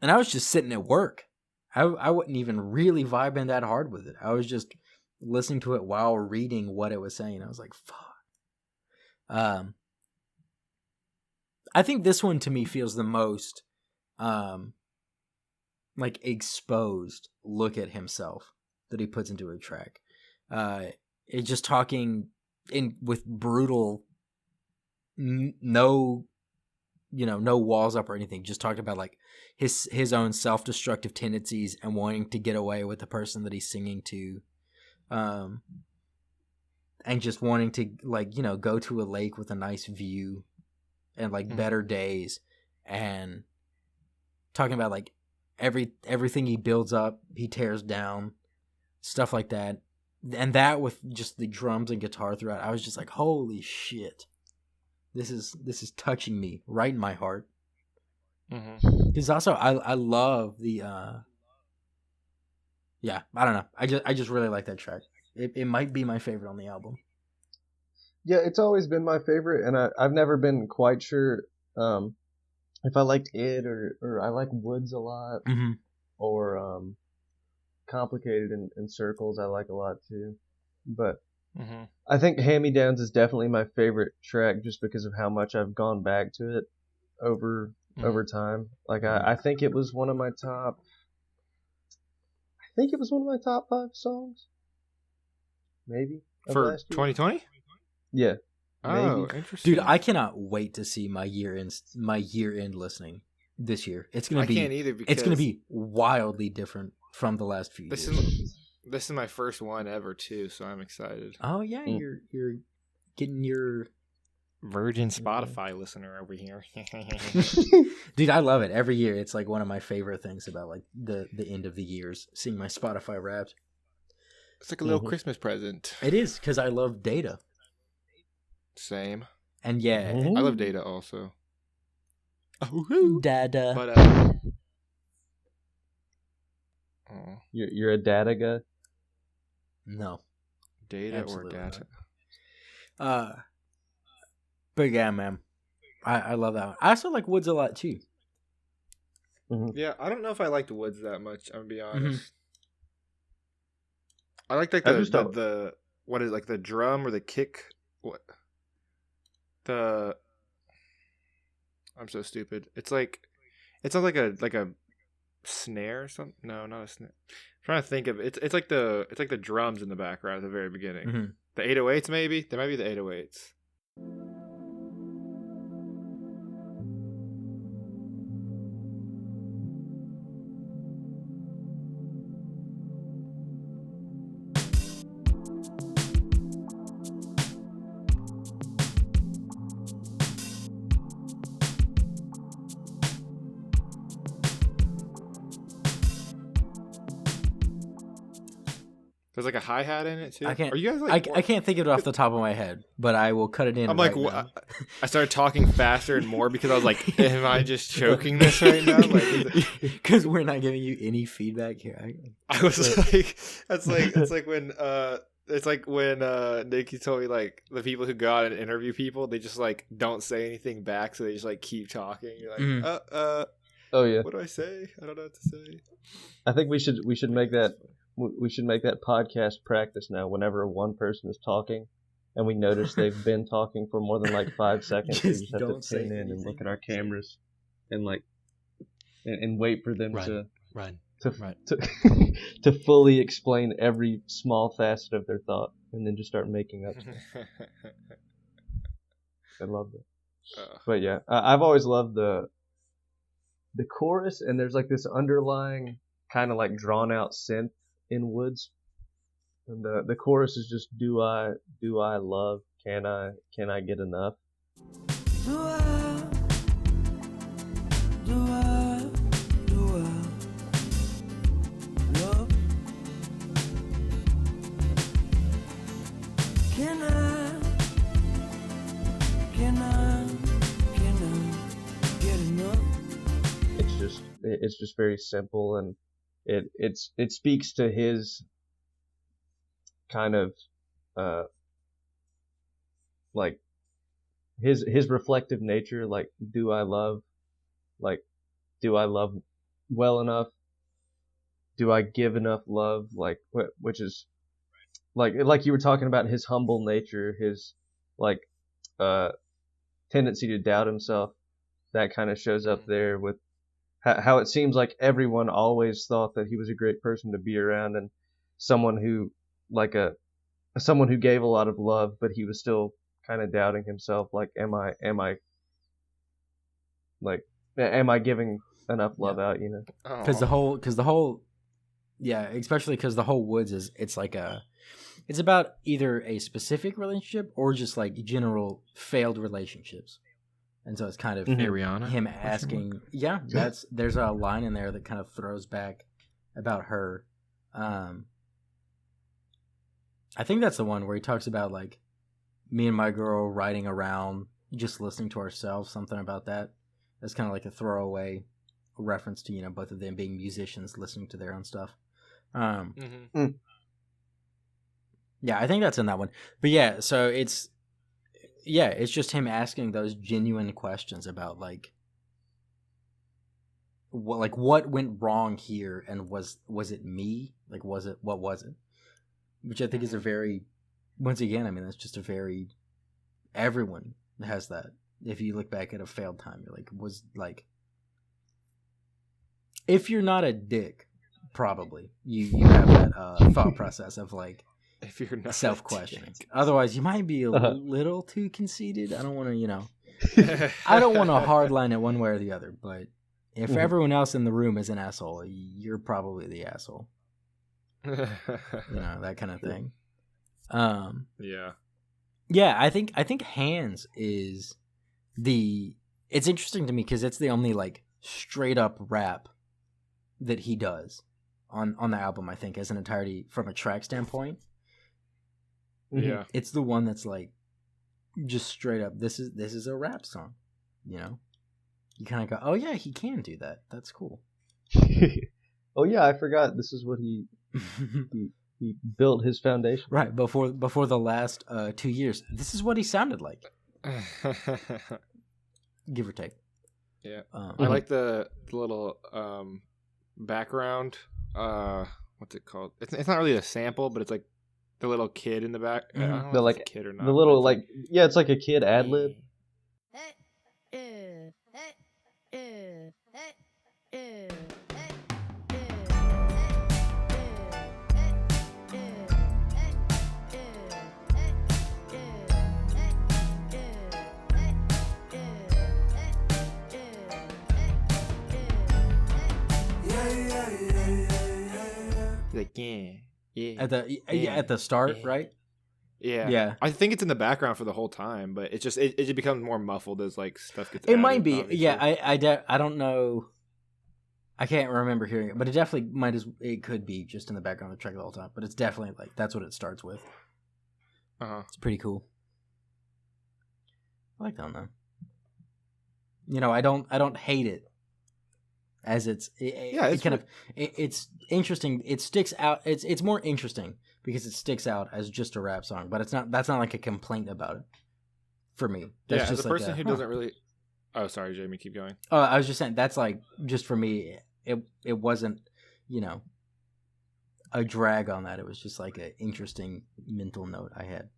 I was just sitting at work. I wasn't even really vibing that hard with it. I was just listening to it while reading what it was saying. I was like, fuck. I think this one to me feels the most like exposed look at himself that he puts into a track. It's just talking with brutal, no no walls up or anything. Just talking about like his own self-destructive tendencies and wanting to get away with the person that he's singing to, and just wanting to like go to a lake with a nice view and like better days, and talking about like everything he builds up, he tears down, stuff like that. And that with just the drums and guitar throughout, I was just like, holy shit. This is touching me right in my heart. Because also I love the I don't know. I just really like that track. It might be my favorite on the album. Yeah, it's always been my favorite, and I've never been quite sure if I liked it or I like Woods a lot, or Complicated in Circles I like a lot too. But I think Hand Me Downs is definitely my favorite track just because of how much I've gone back to it over time. Like I think it was one of my top 5 songs, maybe, for 2020. Yeah. Oh, maybe. interesting. Dude, I cannot wait to see my year end listening this year. It's gonna be. I can't either because it's gonna be wildly different from the last few years. This is my first one ever too, so I'm excited. Oh yeah, you're getting your virgin Spotify listener over here. Dude, I love it. Every year it's like one of my favorite things about like the end of the years, seeing my Spotify Wrapped. It's like a little Christmas present. It is, because I love Data. Same. And yeah, I love Data also. Oh, Dada. But You're a data guy? No. Data Absolutely or data? Not. But yeah, man. I love that one. I also like Woods a lot too. Yeah, I don't know if I liked Woods that much, I'm gonna be honest. I liked like the what is it, like the drum or the kick? What? I'm so stupid. It's like like a snare or something. No, not a snare. I'm trying to think of it. It's like the drums in the background at the very beginning. The 808s maybe. There might be the 808s. There's like a hi-hat in it too. I can't. Are you guys like? I can't think of it off the top of my head, but I will cut it in. I'm right like, now. I started talking faster and more because I was like, am I just choking this right now? Because we're not giving you any feedback here. I was like, it's like when Nikki told me like the people who go out and interview people, they just like don't say anything back, so they just like keep talking. You're like, oh yeah. What do I say? I don't know what to say. I think we should make that. We should make that podcast practice now. Whenever one person is talking, and we notice they've been talking for more than like 5 seconds, we just have to tune in and look at our cameras, and like, and wait for them to fully explain every small facet of their thought, and then just start making up stuff. I love that. But yeah, I've always loved the chorus, and there's like this underlying kind of like drawn out synth in Woods, and the chorus is just do I love, can I get enough? Do I love? Can I get enough? It's just very simple, and it speaks to his kind of like his reflective nature. Like, do I love well enough? Do I give enough love? Like, which is like you were talking about, his humble nature, his like tendency to doubt himself. That kind of shows up there with how it seems like everyone always thought that he was a great person to be around, and someone who gave a lot of love, but he was still kind of doubting himself. Like, am I Like, am I giving enough love out? You know, because the whole, yeah, especially because the whole Woods it's about either a specific relationship or just like general failed relationships, and so it's kind of Ariana? him asking. Yeah, there's a line in there that kind of throws back about her. I think that's the one where he talks about like me and my girl riding around just listening to ourselves, something about that. That's kind of like a throwaway reference to, you know, both of them being musicians listening to their own stuff. Yeah, I think that's in that one. But yeah, so it's just him asking those genuine questions about like what went wrong here, and was it me? Like what was it? Which I think is a very, once again, I mean, that's just a very, everyone has that. If you look back at a failed time, you're like, was like, if you're not a dick, probably you have that thought process of like, if you're not self-questioning. Otherwise, you might be a little too conceited. I don't want to, you know, I don't want to hardline it one way or the other, but if everyone else in the room is an asshole, you're probably the asshole. You know, that kind of thing. Yeah, I think Hands is it's interesting to me because it's the only like straight up rap that he does on the album, I think, as an entirety from a track standpoint. Yeah, it's the one that's like just straight up, this is a rap song, you know. You kind of go, oh yeah, he can do that, that's cool. Oh yeah, I forgot this is what he built his foundation. Right, before the last 2 years. This is what he sounded like. Give or take. Yeah. I like the little background. What's it called? It's not really a sample, but it's like the little kid in the back. I don't know The if like it's a kid or not. the little like it's like a kid ad lib. Like yeah. At the start, right? Yeah. I think it's in the background for the whole time, but it just becomes more muffled as like stuff gets. It might be. Obviously. Yeah, I don't know. I can't remember hearing it, but it definitely it could be just in the background of the track the whole time. But it's definitely like that's what it starts with. It's pretty cool. I like that one though. You know, I don't hate it. As it's interesting. It sticks out. It's more interesting because it sticks out as just a rap song, but that's not like a complaint about it for me. That's just as a person who doesn't really. Oh, sorry, Jamie. Keep going. Oh, I was just saying that's like just for me. It wasn't, you know, a drag on that. It was just like an interesting mental note I had.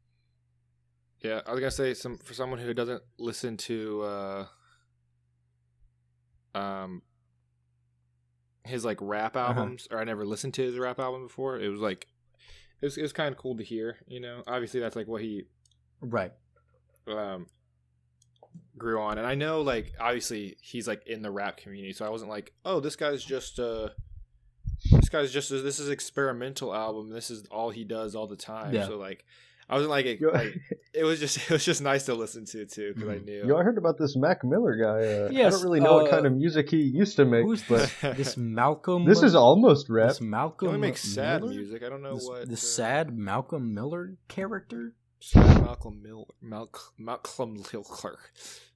Yeah, I was gonna say for someone who doesn't listen to his like rap albums, or I never listened to his rap album before. It was like it was kind of cool to hear, you know. Obviously that's like what he grew on, and I know like obviously he's like in the rap community, so I wasn't like, oh, this is this is experimental album, this is all he does all the time. So like I wasn't like it was just nice to listen to too, because I knew. I heard about this Mac Miller guy. Yes, I don't really know what kind of music he used to make. Who's this Malcolm? This is almost rap. This Malcolm. He only makes sad Miller? music. I don't know what the sad Malcolm Miller character. Sad Malcolm Miller. Malcolm Miller.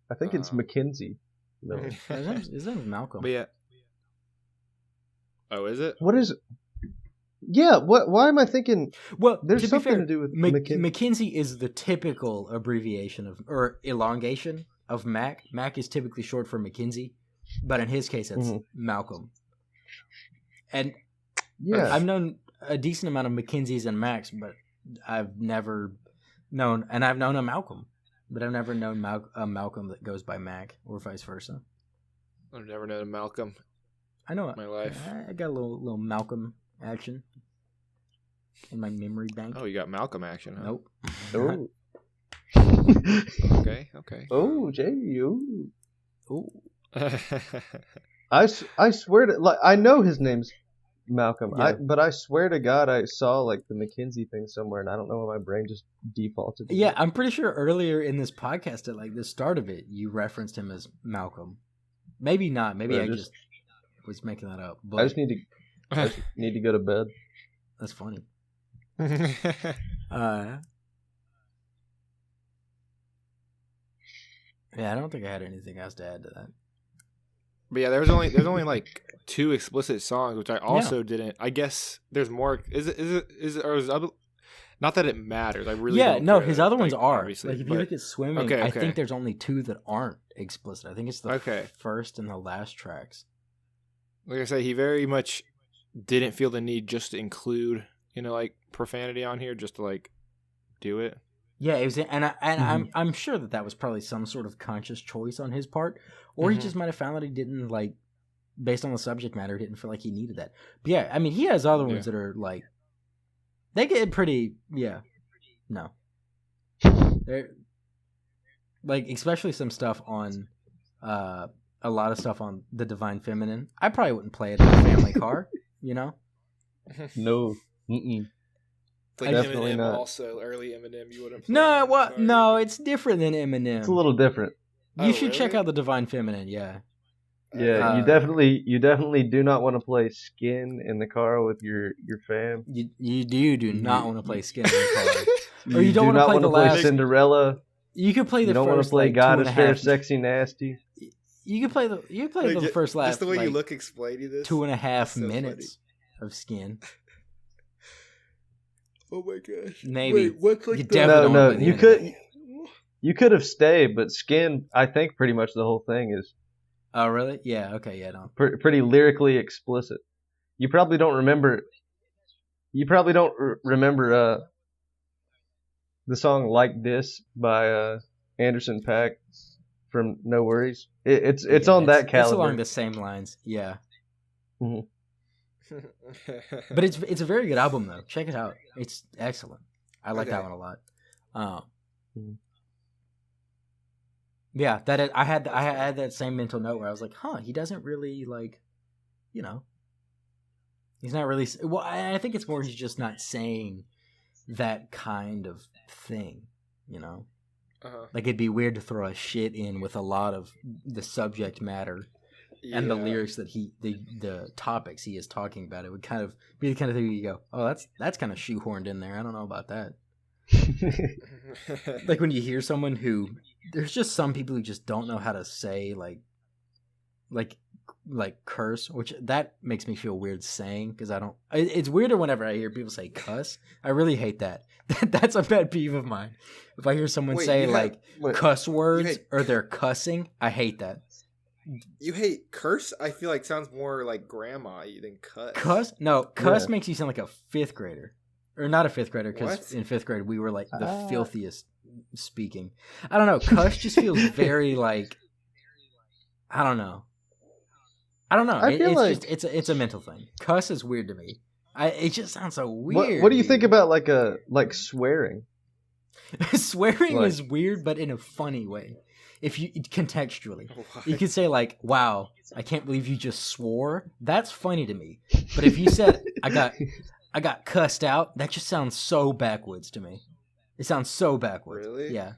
I think it's Mackenzie Miller. His name is Malcolm. But yeah. Oh, is it? What is it? Yeah, why am I thinking? Well, there's something to do with Mackenzie is the typical abbreviation or elongation of Mac. Mac is typically short for Mackenzie, but in his case, it's Malcolm. And I've known a decent amount of Mackenzies and Macs, but I've never known, and I've known a Malcolm, but I've never known a Malcolm that goes by Mac or vice versa. I've never known a Malcolm. I know my life. I got a little Malcolm action in my memory bank. Oh, you got Malcolm action, huh? Nope. Oh. Okay. Oh, Jay. Oh. I swear to, like, I know his name's Malcolm. Yeah. But I swear to God, I saw like the McKinsey thing somewhere, and I don't know why my brain just defaulted to Yeah, it. I'm pretty sure earlier in this podcast, at like the start of it, you referenced him as Malcolm. Maybe not. Maybe I just was making that up. But I just need to go to bed. That's funny. Yeah, I don't think I had anything else to add to that. But yeah, there's only like 2 explicit songs, which I also didn't. I guess there's more. Is it or is other? Not that it matters. I really don't no. care, His other ones like, are. obviously, Like if you look at Swimming, okay. I think there's only 2 that aren't explicit. I think it's the Okay. first and the last tracks. Like I say, he very much didn't feel the need just to include, like profanity on here, just to like do it. Yeah, it was, I'm sure that was probably some sort of conscious choice on his part, or he just might have found that he didn't like, based on the subject matter, didn't feel like he needed that. But yeah, I mean, he has other ones that are like, they get pretty, no, they're like, especially some stuff on, a lot of stuff on the Divine Feminine. I probably wouldn't play it in a family car, No. Mm-mm. Like Definitely Eminem, not. also early Eminem, you wouldn't. Play No, it, what? sorry. No, it's different than Eminem. It's a little different. You should check really? out the Divine Feminine. Yeah. Yeah, you definitely do not want to play Skin in the car with your fam. You do not want to play Skin in the car, or you don't do want to not play want the to play last. Cinderella. You could play the You don't first. want to play like, God 2.5 is Fair, Sexy, Nasty. You could play the. You could play the first last. Just the way like, you look explaining this. 2.5 so minutes of Skin. Oh my gosh. Maybe. Wait, what's like You the... definitely No, don't play you the end. you could have stayed, but Skin, I think pretty much the whole thing is Oh really? Yeah. Okay. Yeah. No. pretty lyrically explicit. You probably don't remember. You probably don't remember the song "Like This" by Anderson .Paak from No Worries. It's on that caliber. It's along the same lines. Yeah. Mhm. But it's a very good album though. Check it out. It's excellent. I like that one a lot. Yeah, I had that same mental note where I was like, huh, he doesn't really like, he's not really. Well, I think it's more he's just not saying that kind of thing, Like it'd be weird to throw a shit in with a lot of the subject matter. And the lyrics that the topics he is talking about, it would kind of be the kind of thing where you go, oh, that's kind of shoehorned in there. I don't know about that. Like when you hear someone who, there's just some people who just don't know how to say like curse, which that makes me feel weird saying because I don't. It's weirder whenever I hear people say cuss. I really hate that. That's a pet peeve of mine. If I hear someone say cuss words or they're cussing, I hate that. You hate curse? I feel like sounds more like grandma than cuss. Cuss? No, cuss makes you sound like a 5th grader. Or not a 5th grader, because in 5th grade we were like the filthiest speaking. I don't know. Cuss just feels very like, I don't know. It's a mental thing. Cuss is weird to me. It just sounds so weird. What do you think about like swearing? Swearing is weird, but in a funny way. If you contextually, you could say like, "Wow, I can't believe you just swore." That's funny to me. But if you said, "I got cussed out," that just sounds so backwoods to me. It sounds so backwards. Really? Yeah.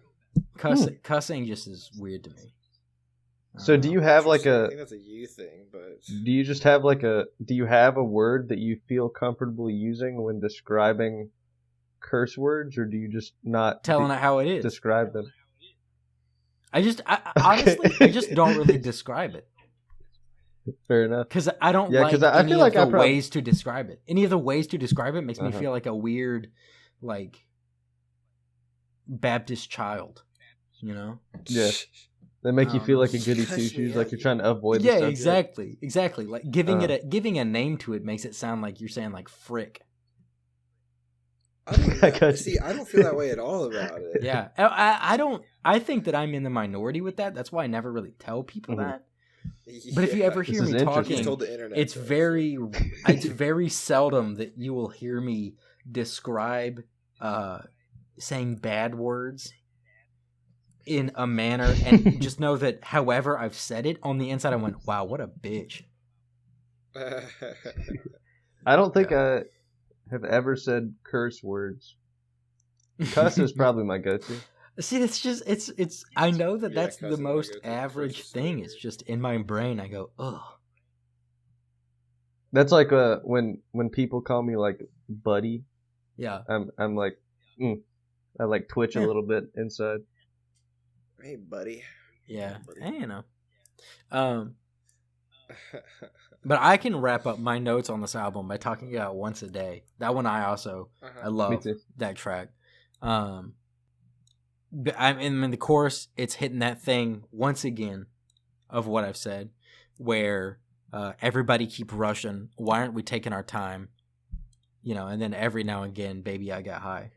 Cussing just is weird to me. So do you have like I think that's a you thing, but do you just have do you have a word that you feel comfortable using when describing curse words, or do you just not telling it how it is? Describe them. Honestly, I just don't really describe it. Fair enough. Because I don't I feel like the ways to describe it. Any of the ways to describe it makes me feel like a weird, like, Baptist child, Yeah. They make you feel like a goody two shoes, like you're trying to avoid the subject. exactly. Like giving a name to it makes it sound like you're saying like frick. I don't feel that way at all about it. Yeah, I don't. I think that I'm in the minority with that. That's why I never really tell people that. But if you ever hear me talking, it's very seldom that you will hear me describe saying bad words in a manner, and just know that however I've said it, on the inside I went, wow, what a bitch. I don't think I have ever said curse words. Cuss is probably my go-to. See, it's. I know that that's cuss the is my most go-to. average Curse is so thing. weird. It's just in my brain. I go, ugh. That's like when people call me like buddy. Yeah. I'm like, I like twitch a little bit inside. Hey, buddy. Yeah. Buddy. You know. But I can wrap up my notes on this album by talking about Once a Day. That one I love that track. But in the chorus, it's hitting that thing once again of what I've said, where everybody keep rushing. Why aren't we taking our time? You know, and then every now and again, baby, I got high.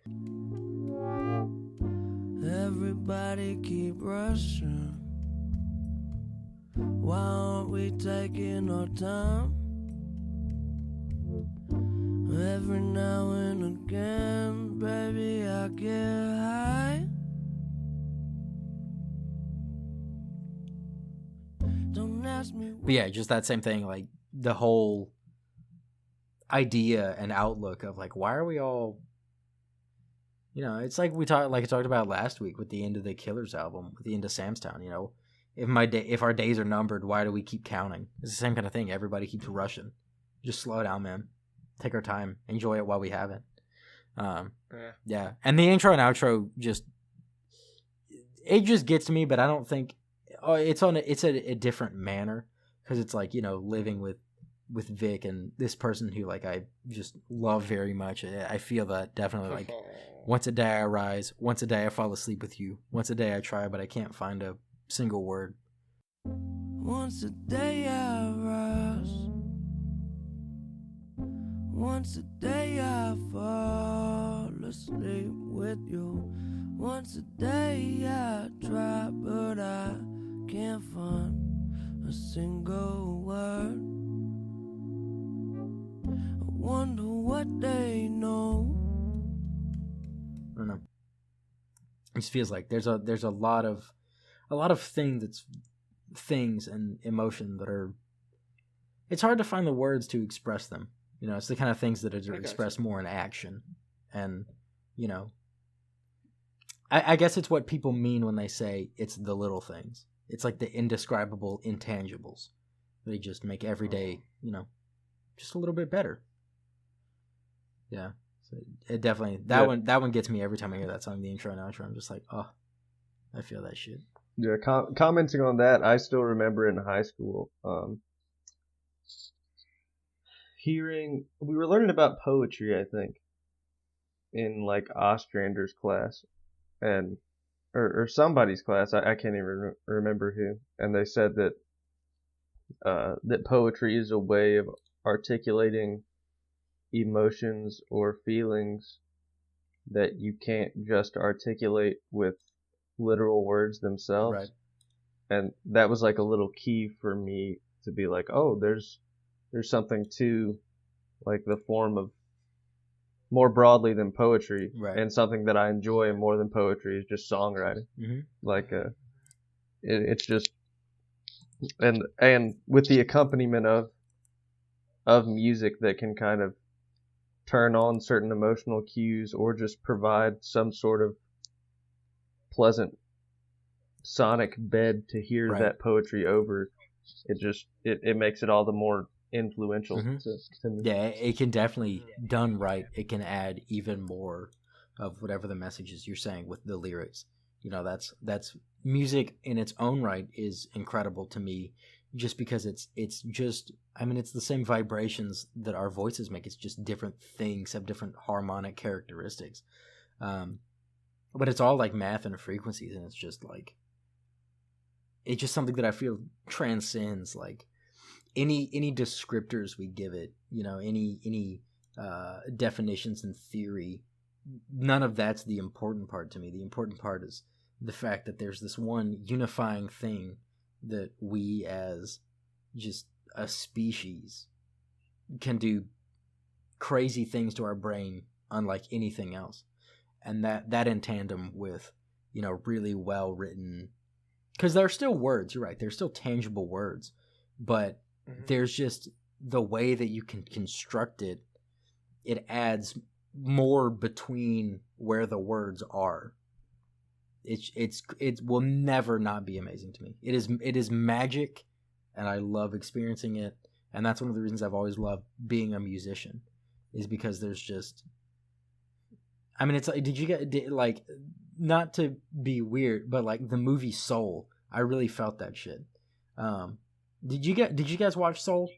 Everybody keep rushing. Why aren't we taking our time? Every now and again, baby, I get high. Don't ask me. But yeah, just that same thing, like the whole idea and outlook of like, why are we all, you know, it's like I talked about last week with the End of the Killers album, with the End of Sam's Town, you know, if our days are numbered, why do we keep counting? It's the same kind of thing. Everybody keeps rushing. Just slow down, man. Take our time. Enjoy it while we have it. Yeah. And the intro and outro just gets me, but I don't think it's a different manner, because it's like, you know, living with Vic and this person who like I just love very much. I feel that definitely, like, once a day I rise, once a day I fall asleep with you, once a day I try but I can't find a single word. Once a day I rise, once a day I fall asleep with you, once a day I try but I can't find a single word. I wonder what they know. I don't know. It just feels like there's a lot of things and emotion that are, it's hard to find the words to express them. You know, it's the kind of things that are expressed more in action. And, you know, I guess it's what people mean when they say it's the little things. It's like the indescribable intangibles. They just make every day, you know, just a little bit better. Yeah. So it definitely, that one gets me every time I hear that song, the intro and outro. I'm just like, oh, I feel that shit. Yeah, commenting on that, I still remember in high school, we were learning about poetry, I think, in like Ostrander's class, and or somebody's class, I can't even remember who, and they said that that poetry is a way of articulating emotions or feelings that you can't just articulate with literal words themselves. Right. And that was like a little key for me to be like, oh, there's something to like the form of more broadly than poetry, right. And something that I enjoy more than poetry is just songwriting. Mm-hmm. Like it's just, and with the accompaniment of music that can kind of turn on certain emotional cues or just provide some sort of pleasant sonic bed to hear right. that poetry over, it makes it all the more influential. Mm-hmm. to me. Yeah, it can definitely, done right, it can add even more of whatever the messages you're saying with the lyrics. You know, that's music in its own right is incredible to me, just because it's just, I mean, it's the same vibrations that our voices make. It's just different things have different harmonic characteristics. But it's all like math and frequencies, and it's just like, it's just something that I feel transcends like any descriptors we give it, you know, any definitions in theory. None of that's the important part to me. The important part is the fact that there's this one unifying thing that we as just a species can do crazy things to our brain unlike anything else. And that in tandem with, really well written, because there are still words. You're right. There's still tangible words, but there's just the way that you can construct it. It adds more between where the words are. It will never not be amazing to me. It is magic, and I love experiencing it. And that's one of the reasons I've always loved being a musician, is because there's just, I mean, it's like, like, not to be weird, but like the movie Soul, I really felt that shit. Did you guys watch Soul?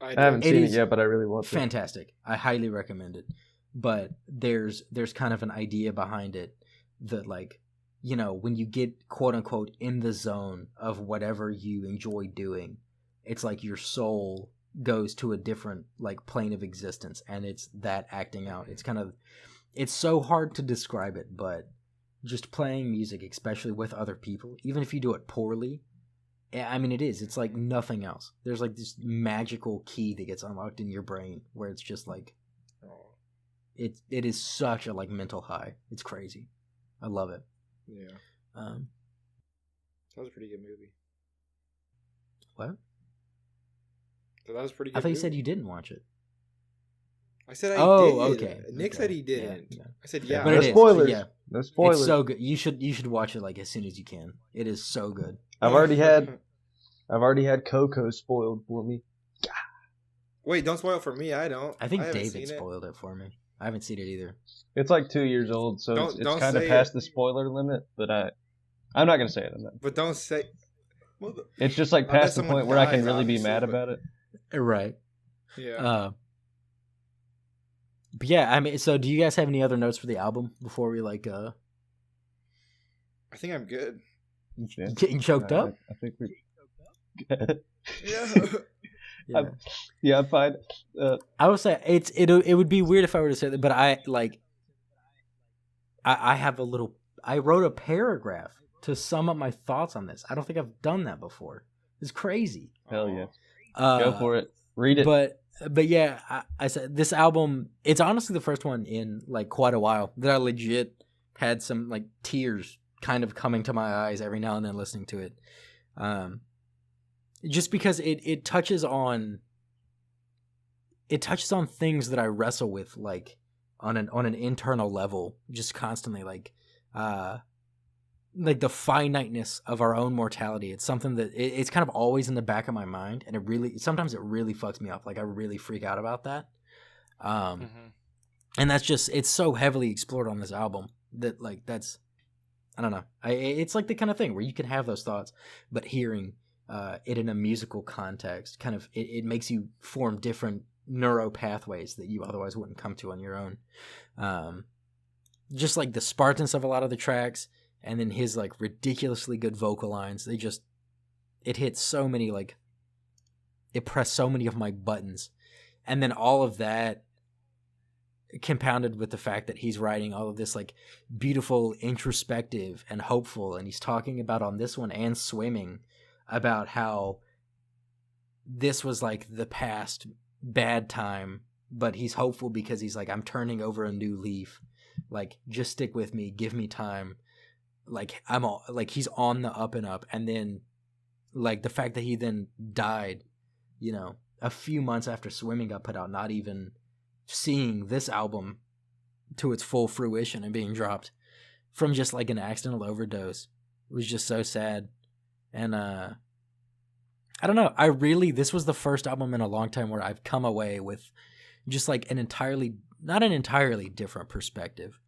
I haven't seen it yet, but I really want to. Fantastic. I highly recommend it. But there's kind of an idea behind it that, like, when you get quote unquote in the zone of whatever you enjoy doing, it's like your soul goes to a different like plane of existence, and it's that acting out. It's so hard to describe it, but just playing music, especially with other people, even if you do it poorly, I mean, it's like nothing else. There's like this magical key that gets unlocked in your brain where it's just like, it is such a like mental high. It's crazy. I love it. Yeah. That was a pretty good movie. What? That was pretty good. I thought you said you didn't watch it. I said I did. Okay. Nick said he didn't. Yeah. I said yeah. But no spoilers. Yeah. No spoilers. It's so good. You should watch it like as soon as you can. It is so good. I've already had Coco spoiled for me. Wait, don't spoil it for me. I don't. I think David spoiled it for me. I haven't seen it either. It's like 2 years old, so it's kind of past the spoiler limit. But I'm not gonna say it. But don't say. It's just like past the point where I can really be mad about it. Right. Yeah. But yeah, I mean, so do you guys have any other notes for the album before we like? I think I'm good. Yeah. Getting choked up? I think we. Yeah. Yeah, I'm fine. I would say it would be weird if I were to say that, but I have I wrote a paragraph to sum up my thoughts on this. I don't think I've done that before. It's crazy. Hell yeah. Go for it. Read it. But yeah, I said this album, it's honestly the first one in like quite a while that I legit had some like tears kind of coming to my eyes every now and then listening to it. Just because it touches on things that I wrestle with like on an internal level, just constantly, like the finiteness of our own mortality. It's something that it's kind of always in the back of my mind, and sometimes it really fucks me up. Like I really freak out about that. And that's just, it's so heavily explored on this album that like, that's, I don't know. It's like the kind of thing where you can have those thoughts, but hearing it in a musical context, kind of, it makes you form different neuro pathways that you otherwise wouldn't come to on your own. Just like the Spartans of a lot of the tracks, and then his like ridiculously good vocal lines. It hits so many, like, it pressed so many of my buttons. And then all of that compounded with the fact that he's writing all of this like beautiful, introspective and hopeful, and he's talking about on this one and Swimming about how this was like the past bad time, but he's hopeful because he's like, I'm turning over a new leaf. Like, just stick with me, give me time. Like, he's on the up and up. And then like the fact that he then died, a few months after Swimming got put out, not even seeing this album to its full fruition and being dropped from just like an accidental overdose. It was just so sad. And I don't know, this was the first album in a long time where I've come away with just like not an entirely different perspective,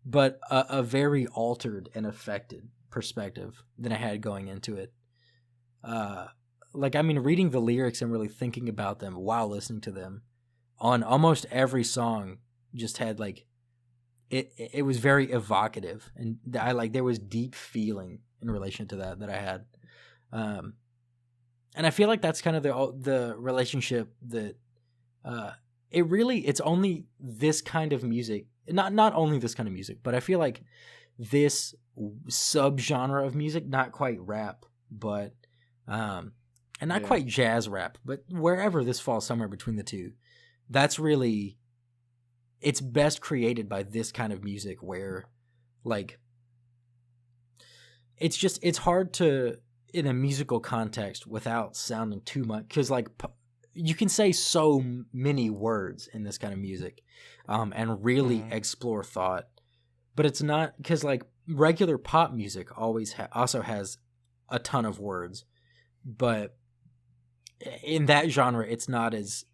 but a very altered and affected perspective than I had going into it. Reading the lyrics and really thinking about them while listening to them on almost every song just had like, it was very evocative, and there was deep feeling in relation to that I had. And I feel like that's kind of the relationship that it's only this kind of music, not only this kind of music, but I feel like this subgenre of music, not quite rap, but and not quite jazz rap, but wherever this falls somewhere between the two, that's really, it's best created by this kind of music where like it's hard to in a musical context without sounding too much, because like you can say so many words in this kind of music, and really explore thought, but it's not, because like regular pop music also has a ton of words, but in that genre it's not as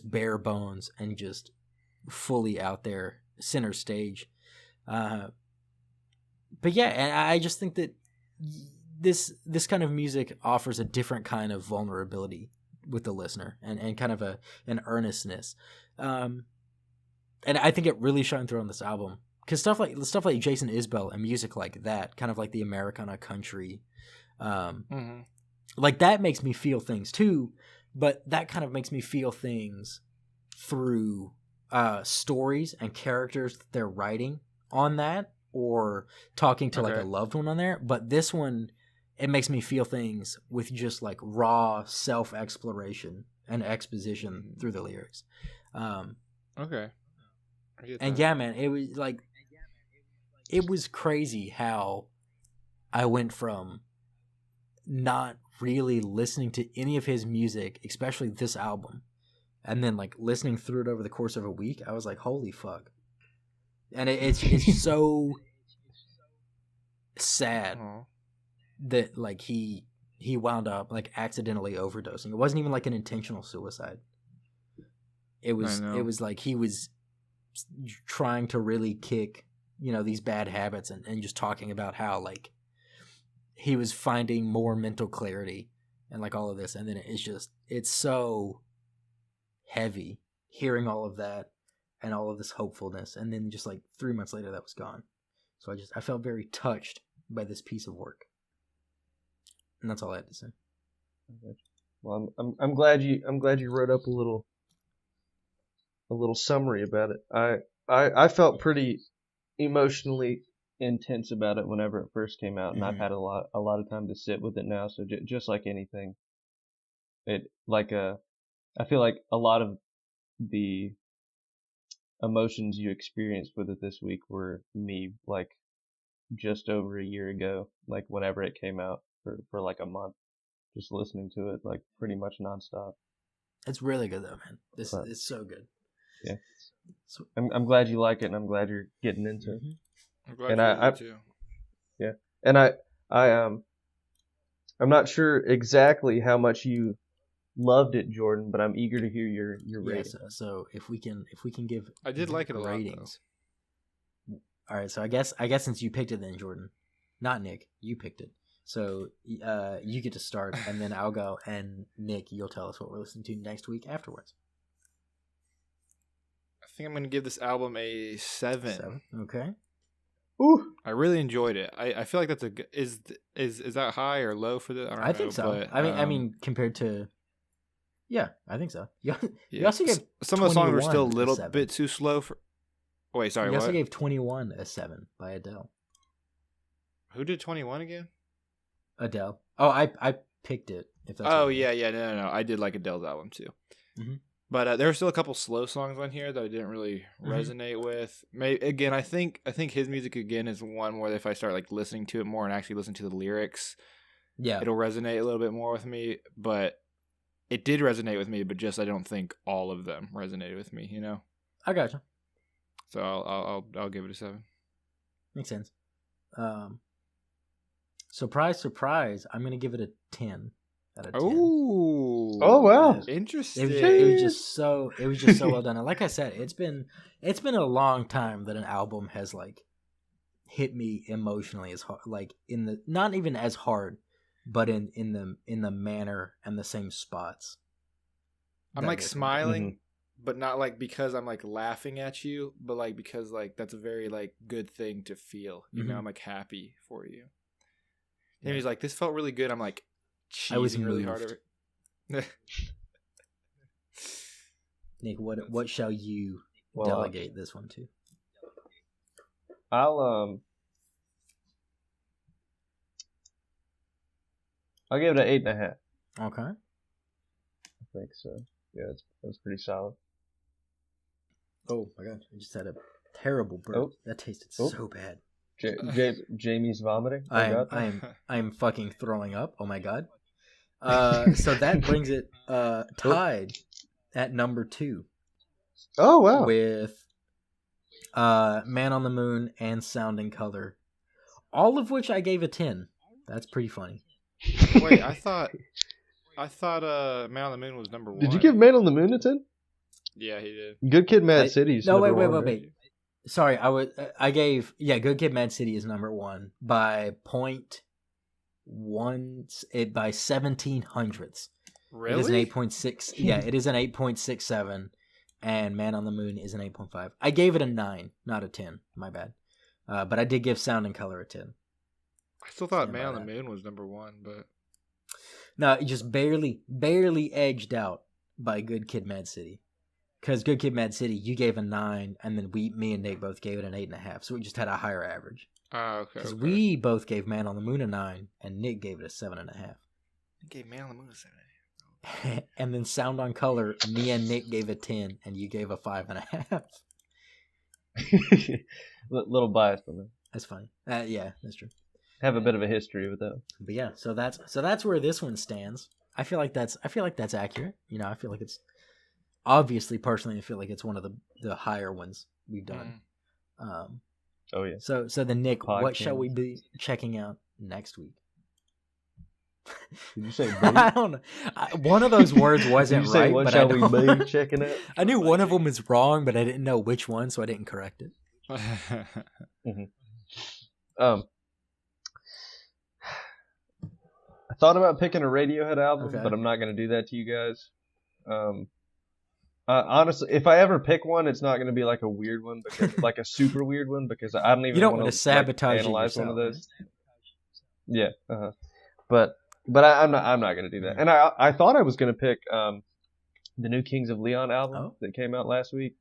bare bones and just fully out there center stage. But yeah, and I just think that this kind of music offers a different kind of vulnerability with the listener, and kind of an earnestness, and I think it really shined through on this album, because stuff like Jason Isbell and music like that, kind of like the Americana country, like that makes me feel things too, but that kind of makes me feel things through stories and characters that they're writing on that, or talking to like a loved one on there. But this one, it makes me feel things with just like raw self-exploration and exposition through the lyrics. Okay. And yeah, man, it was crazy how I went from not really listening to any of his music, especially this album, and then like listening through it over the course of a week. I was like, holy fuck. And it's so sad that like he wound up like accidentally overdosing. It wasn't even like an intentional suicide. It was like he was trying to really kick, these bad habits, and just talking about how like he was finding more mental clarity and like all of this. And then it's so heavy hearing all of that and all of this hopefulness, and then just like 3 months later that was gone. So I felt very touched by this piece of work, and that's all I had to say. Well, I'm glad you wrote up a little summary about it. I felt pretty emotionally intense about it whenever it first came out, and I've had a lot of time to sit with it now. So just like anything, I feel like a lot of the emotions you experienced with it this week were me like just over a year ago, like whenever it came out for like a month, just listening to it like pretty much nonstop. It's really good though, man. This is so good. Yeah. So, I'm glad you like it, and I'm glad you're getting into it. I'm glad you too. Yeah. And I'm not sure exactly how much you loved it, Jordan, but I'm eager to hear your rating. So if we can give, I did like it a lot, ratings. All right, so I guess since you picked it, then Jordan, not Nick, you picked it. So you get to start, and then I'll go, and Nick, you'll tell us what we're listening to next week afterwards. I think I'm gonna give this album a 7. 7. Okay. Ooh. I really enjoyed it. I feel like that's is that high or low for the? I think so. But, I mean, compared to. Yeah, I think so. You also gave some of the songs were still a little bit too slow for. Oh, wait, sorry. You also gave 21 a 7 by Adele. Who did 21 again? Adele. Oh, I picked it. If that's no. I did like Adele's album too. Mm-hmm. But there were still a couple slow songs on here that I didn't really resonate with. Again, I think his music again is one where if I start like listening to it more and actually listen to the lyrics, it'll resonate a little bit more with me. But it did resonate with me, but just I don't think all of them resonated with me. I gotcha. So I'll give it a 7. Makes sense. Surprise, surprise! I'm gonna give it a 10 out of 10. Oh wow! Interesting. It was just so well done. And like I said, it's been a long time that an album has like hit me emotionally as hard, like in the not even as hard, but in the manner and the same spots. I'm like smiling, but not like because I'm like laughing at you, but like because like that's a very like good thing to feel. You know, I'm like happy for you. And he's like, this felt really good. I'm like, I was really hard over it. Nick, what shall you delegate this one to? I'll give it an 8.5. Okay. I think so. Yeah, that's pretty solid. Oh my god! I just had a terrible burp. That tasted so bad. Jamie's vomiting. Oh, I'm fucking throwing up. Oh my god. So that brings it tied at number 2. Oh wow. With Man on the Moon and Sound and Color, all of which I gave a 10. That's pretty funny. Wait, I thought Man on the Moon was number 1. Did you give Man on the Moon a 10? Yeah, he did. Good Kid, Mad City's no, number wait. Sorry, I gave Good Kid, Mad City is number 1 by by 17 hundredths. Really? It is an 8.6. Yeah, it is an 8.67, and Man on the Moon is an 8.5. I gave it a 9, not a 10. My bad. But I did give Sound and Color a 10. I still thought Man on the Moon was number 1, but no, it just barely edged out by Good Kid, Mad City. Because Good Kid, Mad City, you gave a 9, and then me and Nick both gave it an 8.5. So we just had a higher average. okay. Because we both gave Man on the Moon a 9, and Nick gave it a 7.5. I gave Man on the Moon a 7.5. And then Sound on Color, me and Nick gave a 10, and you gave a 5.5. Little biased on that. That's funny. Yeah, that's true. Have a bit of a history with that. But yeah, so that's where this one stands. I feel like that's accurate. You know, I feel like it's obviously personally I feel like it's one of the higher ones we've done. Oh yeah. So then Nick, Podcast. what shall we be checking out next week? Did you say I don't know. One of those words wasn't Did you say, right. what but shall I we be checking out? I knew one of them was wrong, but I didn't know which one, so I didn't correct it. Mm-hmm. I thought about picking a Radiohead album, but I'm not going to do that to you guys. Honestly, if I ever pick one, it's not going to be like a weird one, because like a super weird one, because I don't even. You don't want to sabotage analyze yourself, one of those. Right? Yeah, but I'm not going to do that. And I thought I was going to pick the new Kings of Leon album that came out last week,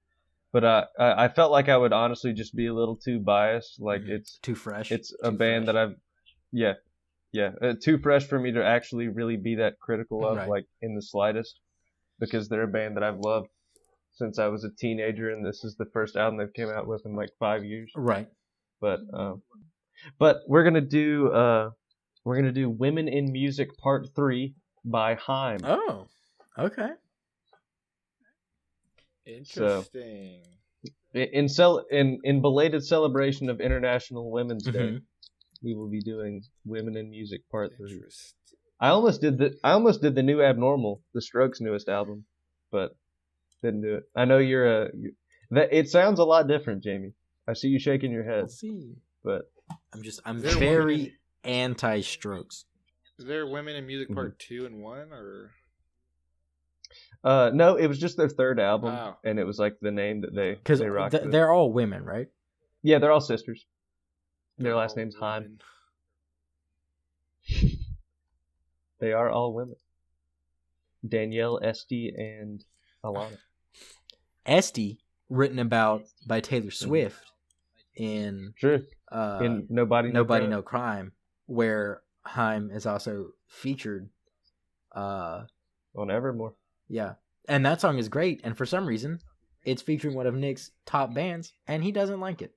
but I felt like I would honestly just be a little too biased. Like it's too fresh. It's a band that I've too fresh for me to actually really be that critical of, like in the slightest, because they're a band that I've loved since I was a teenager, and this is the first album they've came out with in like 5 years. Right. But we're gonna do Women in Music Part 3 by Haim. Oh, okay. Interesting. So, in belated celebration of International Women's Day, we will be doing Women in Music Part 3. I almost did the new Abnormal, the Strokes' newest album, but didn't do it. I know it sounds a lot different, Jamie. I see you shaking your head. We'll see. But I'm very anti-Strokes. Is there Women in Music Part 2 and 1 or? No, it was just their third album, and it was like the name that they rocked with. They're all women, right? Yeah, they're all sisters. Their last name's Haim. They are all women. Danielle, Esty, and Alana. Esty, written about by Taylor Swift in in Nobody No Crime, where Haim is also featured on Evermore. Yeah, and that song is great, and for some reason, it's featuring one of Nick's top bands, and he doesn't like it.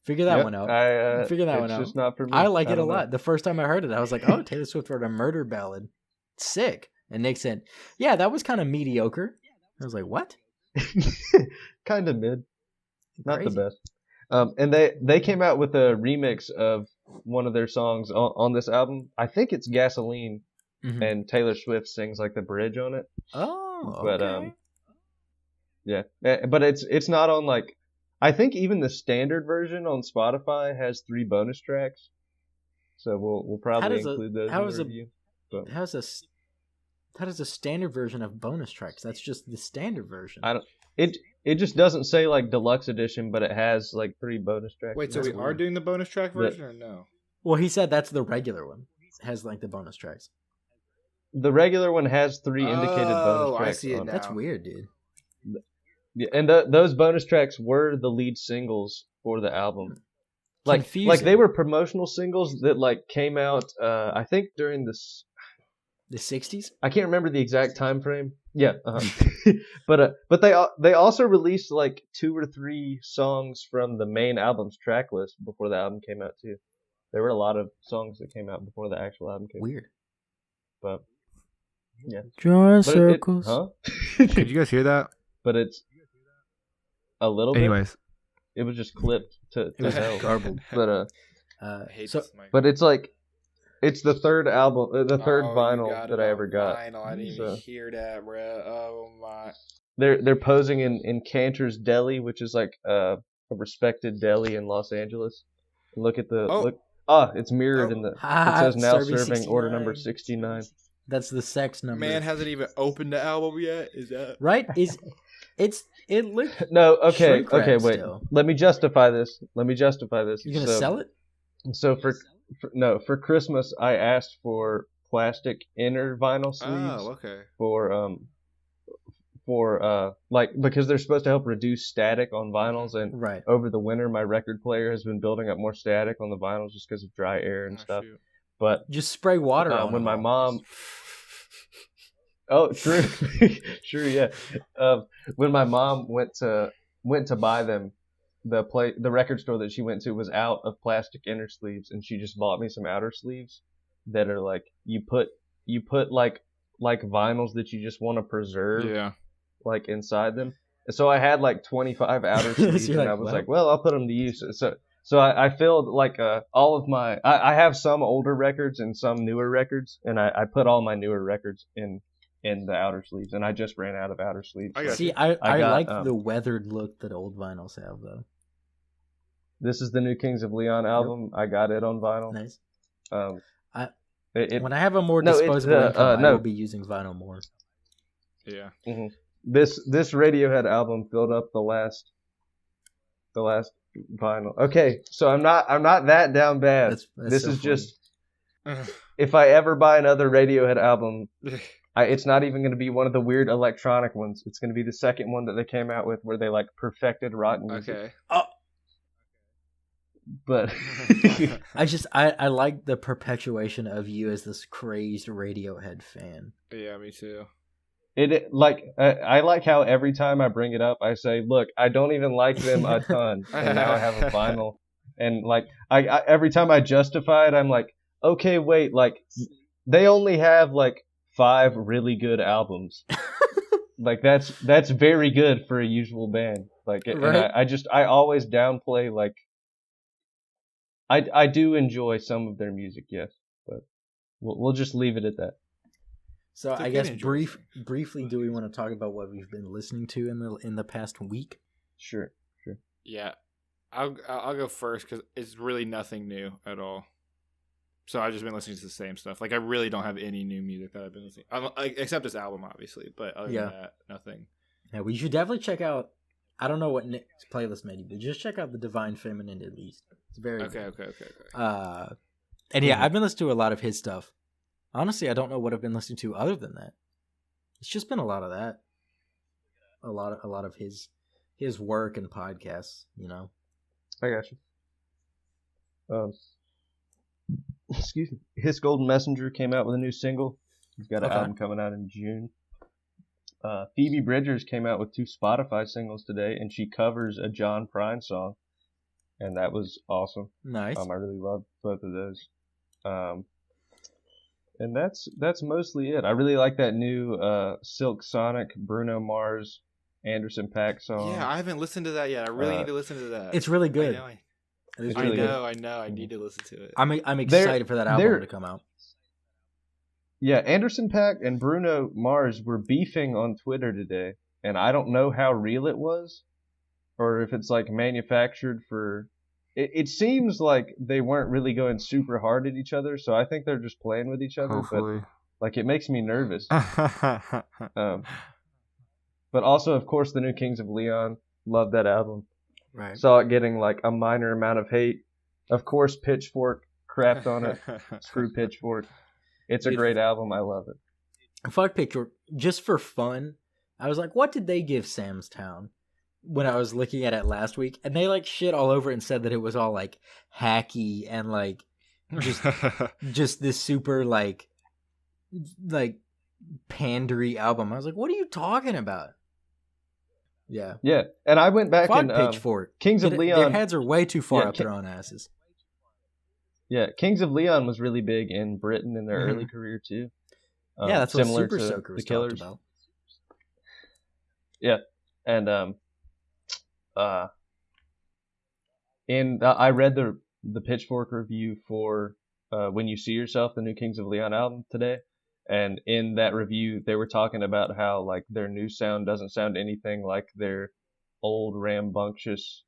Figure that one out. Figure that one out. It's just not for me. I like it a lot. The first time I heard it, I was like, oh, Taylor Swift wrote a murder ballad. Sick. And Nick said, yeah, that was kind of mediocre. I was like, what? Kind of mid. Not Crazy. the best. And they came out with a remix of one of their songs on this album. I think it's Gasoline, and Taylor Swift sings like the bridge on it. Oh, okay. But it's not on like. I think even the standard version on Spotify has 3 bonus tracks, so we'll probably include those in the review. How does a standard version have bonus tracks? That's just the standard version. It just doesn't say like deluxe edition, but it has like 3 bonus tracks. Wait, so we are doing the bonus track version or no? Well, he said that's the regular one. It has like the bonus tracks. The regular one has 3 indicated bonus tracks. I see it now. That's weird, dude. Yeah, and those bonus tracks were the lead singles for the album. Like they were promotional singles that like came out. I think during this. The 60s? I can't remember the exact time frame. Yeah, but they also released like 2 or 3 songs from the main album's track list before the album came out too. There were a lot of songs that came out before the actual album came out. Weird. But yeah. Draw circles. Did you guys hear that? But it's a little Anyways. bit. It was just clipped to hell. garbled. But I hate so- this mic. but it's like it's the third album, the third vinyl that I ever got. Vinyl. I didn't even hear that, bro. Oh my. They're posing in Cantor's Deli, which is like a respected deli in Los Angeles. Look at the look. It's mirrored in the. It says now serving order number 69. That's the sex number. Man hasn't even opened the album yet. Is that right? It looked No, okay, wait. Still. Let me justify this. You're gonna sell it? So for Christmas I asked for plastic inner vinyl sleeves. Oh, okay. For like because they're supposed to help reduce static on vinyls, and right. over the winter my record player has been building up more static on the vinyls just because of dry air and stuff. Shoot. But just spray water on when them my all. mom. Oh, true, true, yeah. When my mom went to buy them, the record store that she went to was out of plastic inner sleeves, and she just bought me some outer sleeves that are like you put like vinyls that you just want to preserve, like inside them. So I had like 25 outer sleeves, and I was like, well, I'll put them to use. So I filled like all of my. I have some older records and some newer records, and I put all my newer records in the outer sleeves, and I just ran out of outer sleeves. I like the weathered look that old vinyls have, though. This is the new Kings of Leon album. Yep. I got it on vinyl. Nice. When I have a more disposable income, I will be using vinyl more. Yeah. Mm-hmm. This Radiohead album filled up the last vinyl. Okay, so I'm not that down bad. That's this so is funny. Just if I ever buy another Radiohead album, it's not even going to be one of the weird electronic ones. It's going to be the second one that they came out with where they like perfected rotten music. Okay. Oh. But I like the perpetuation of you as this crazed Radiohead fan. Yeah, me too. I like how every time I bring it up, I say, "Look, I don't even like them a ton, and now I have a vinyl." And like, I every time I justify it, I'm like, "Okay, wait, like they only have like 5 really good albums. Like that's very good for a usual band." Like, right? And I always downplay like. I do enjoy some of their music, yes, but we'll just leave it at that. So I guess briefly, do we want to talk about what we've been listening to in the past week? Sure. Yeah, I'll go first because it's really nothing new at all. So I've just been listening to the same stuff. Like I really don't have any new music that I've been listening, except this album, obviously. But other than that, nothing. Yeah, we should definitely check out. I don't know what Nick's playlist made, but just check out the Divine Feminine at least. It's very okay. And yeah, I've been listening to a lot of his stuff. Honestly, I don't know what I've been listening to other than that. It's just been a lot of that. A lot of his work and podcasts, you know. I got you. Excuse me. His Golden Messenger came out with a new single. He's got an album coming out in June. Phoebe Bridgers came out with 2 Spotify singles today, and she covers a John Prine song, and that was awesome. Nice. I really loved both of those. And that's mostly it. I really like that new Silk Sonic, Bruno Mars, Anderson .Paak song. Yeah, I haven't listened to that yet. I really need to listen to that. It's really good. I know. I need to listen to it. I'm excited for that album to come out. Yeah, Anderson .Paak and Bruno Mars were beefing on Twitter today, and I don't know how real it was, or if it's like manufactured for. It seems like they weren't really going super hard at each other, so I think they're just playing with each other. Hopefully. But like it makes me nervous. But also, of course, the new Kings of Leon. Love that album. Right. Saw it getting like a minor amount of hate. Of course, Pitchfork crapped on it. Screw Pitchfork. It's a great album. I love it. Fuck Pitchfork. Just for fun, I was like, what did they give Sam's Town? When I was looking at it last week, and they like shit all over it and said that it was all like hacky and like just this super like like pandery album. I was like, what are you talking about? Yeah. Yeah, and I went back Fuck and Pitchfork. Kings of Their Leon. heads are way too far Yeah, up their own asses. Yeah, Kings of Leon was really big in Britain in their early career too. Yeah, that's what similar Super to Soaker the was Killers. talked about. Yeah, and I read the Pitchfork review for When You See Yourself, the new Kings of Leon album today, and in that review they were talking about how like their new sound doesn't sound anything like their old rambunctious,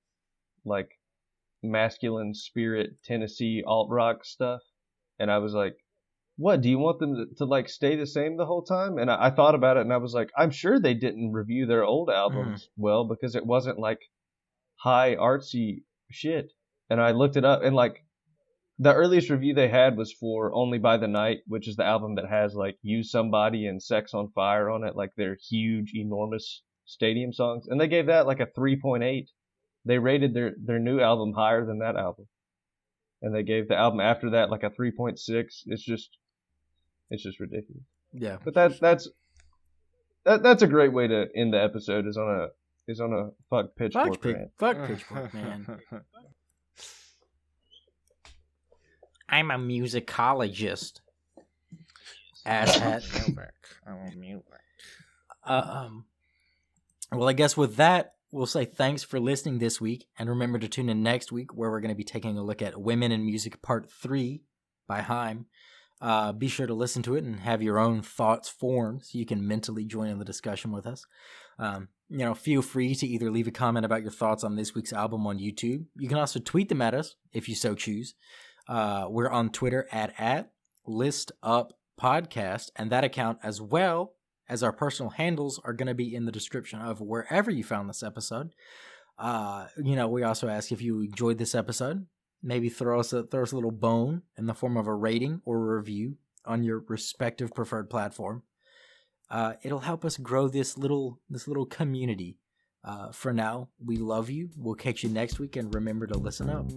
like masculine spirit Tennessee alt rock stuff, and I was like, what, do you want them to like stay the same the whole time? And I thought about it and I was like, I'm sure they didn't review their old albums well because it wasn't like high artsy shit. And I looked it up and like the earliest review they had was for Only by the Night, which is the album that has like Use Somebody and Sex on Fire on it, like their huge, enormous stadium songs. And they gave that like a 3.8. They rated their new album higher than that album. And they gave the album after that like a 3.6. It's just ridiculous. Yeah. But that's a great way to end the episode is on a fuck Pitchfork rant. Fuck Pitchfork, man. I'm a musicologist. Asshat. I want music. Well, I guess with that, we'll say thanks for listening this week, and remember to tune in next week where we're going to be taking a look at Women in Music Part 3 by Haim. Be sure to listen to it and have your own thoughts formed so you can mentally join in the discussion with us. Feel free to either leave a comment about your thoughts on this week's album on YouTube. You can also tweet them at us if you so choose. We're on Twitter at ListUpPodcast, and that account as well as our personal handles are going to be in the description of wherever you found this episode. We also ask if you enjoyed this episode, maybe throw us a little bone in the form of a rating or a review on your respective preferred platform. It'll help us grow this little community. For now, we love you. We'll catch you next week, and remember to listen up.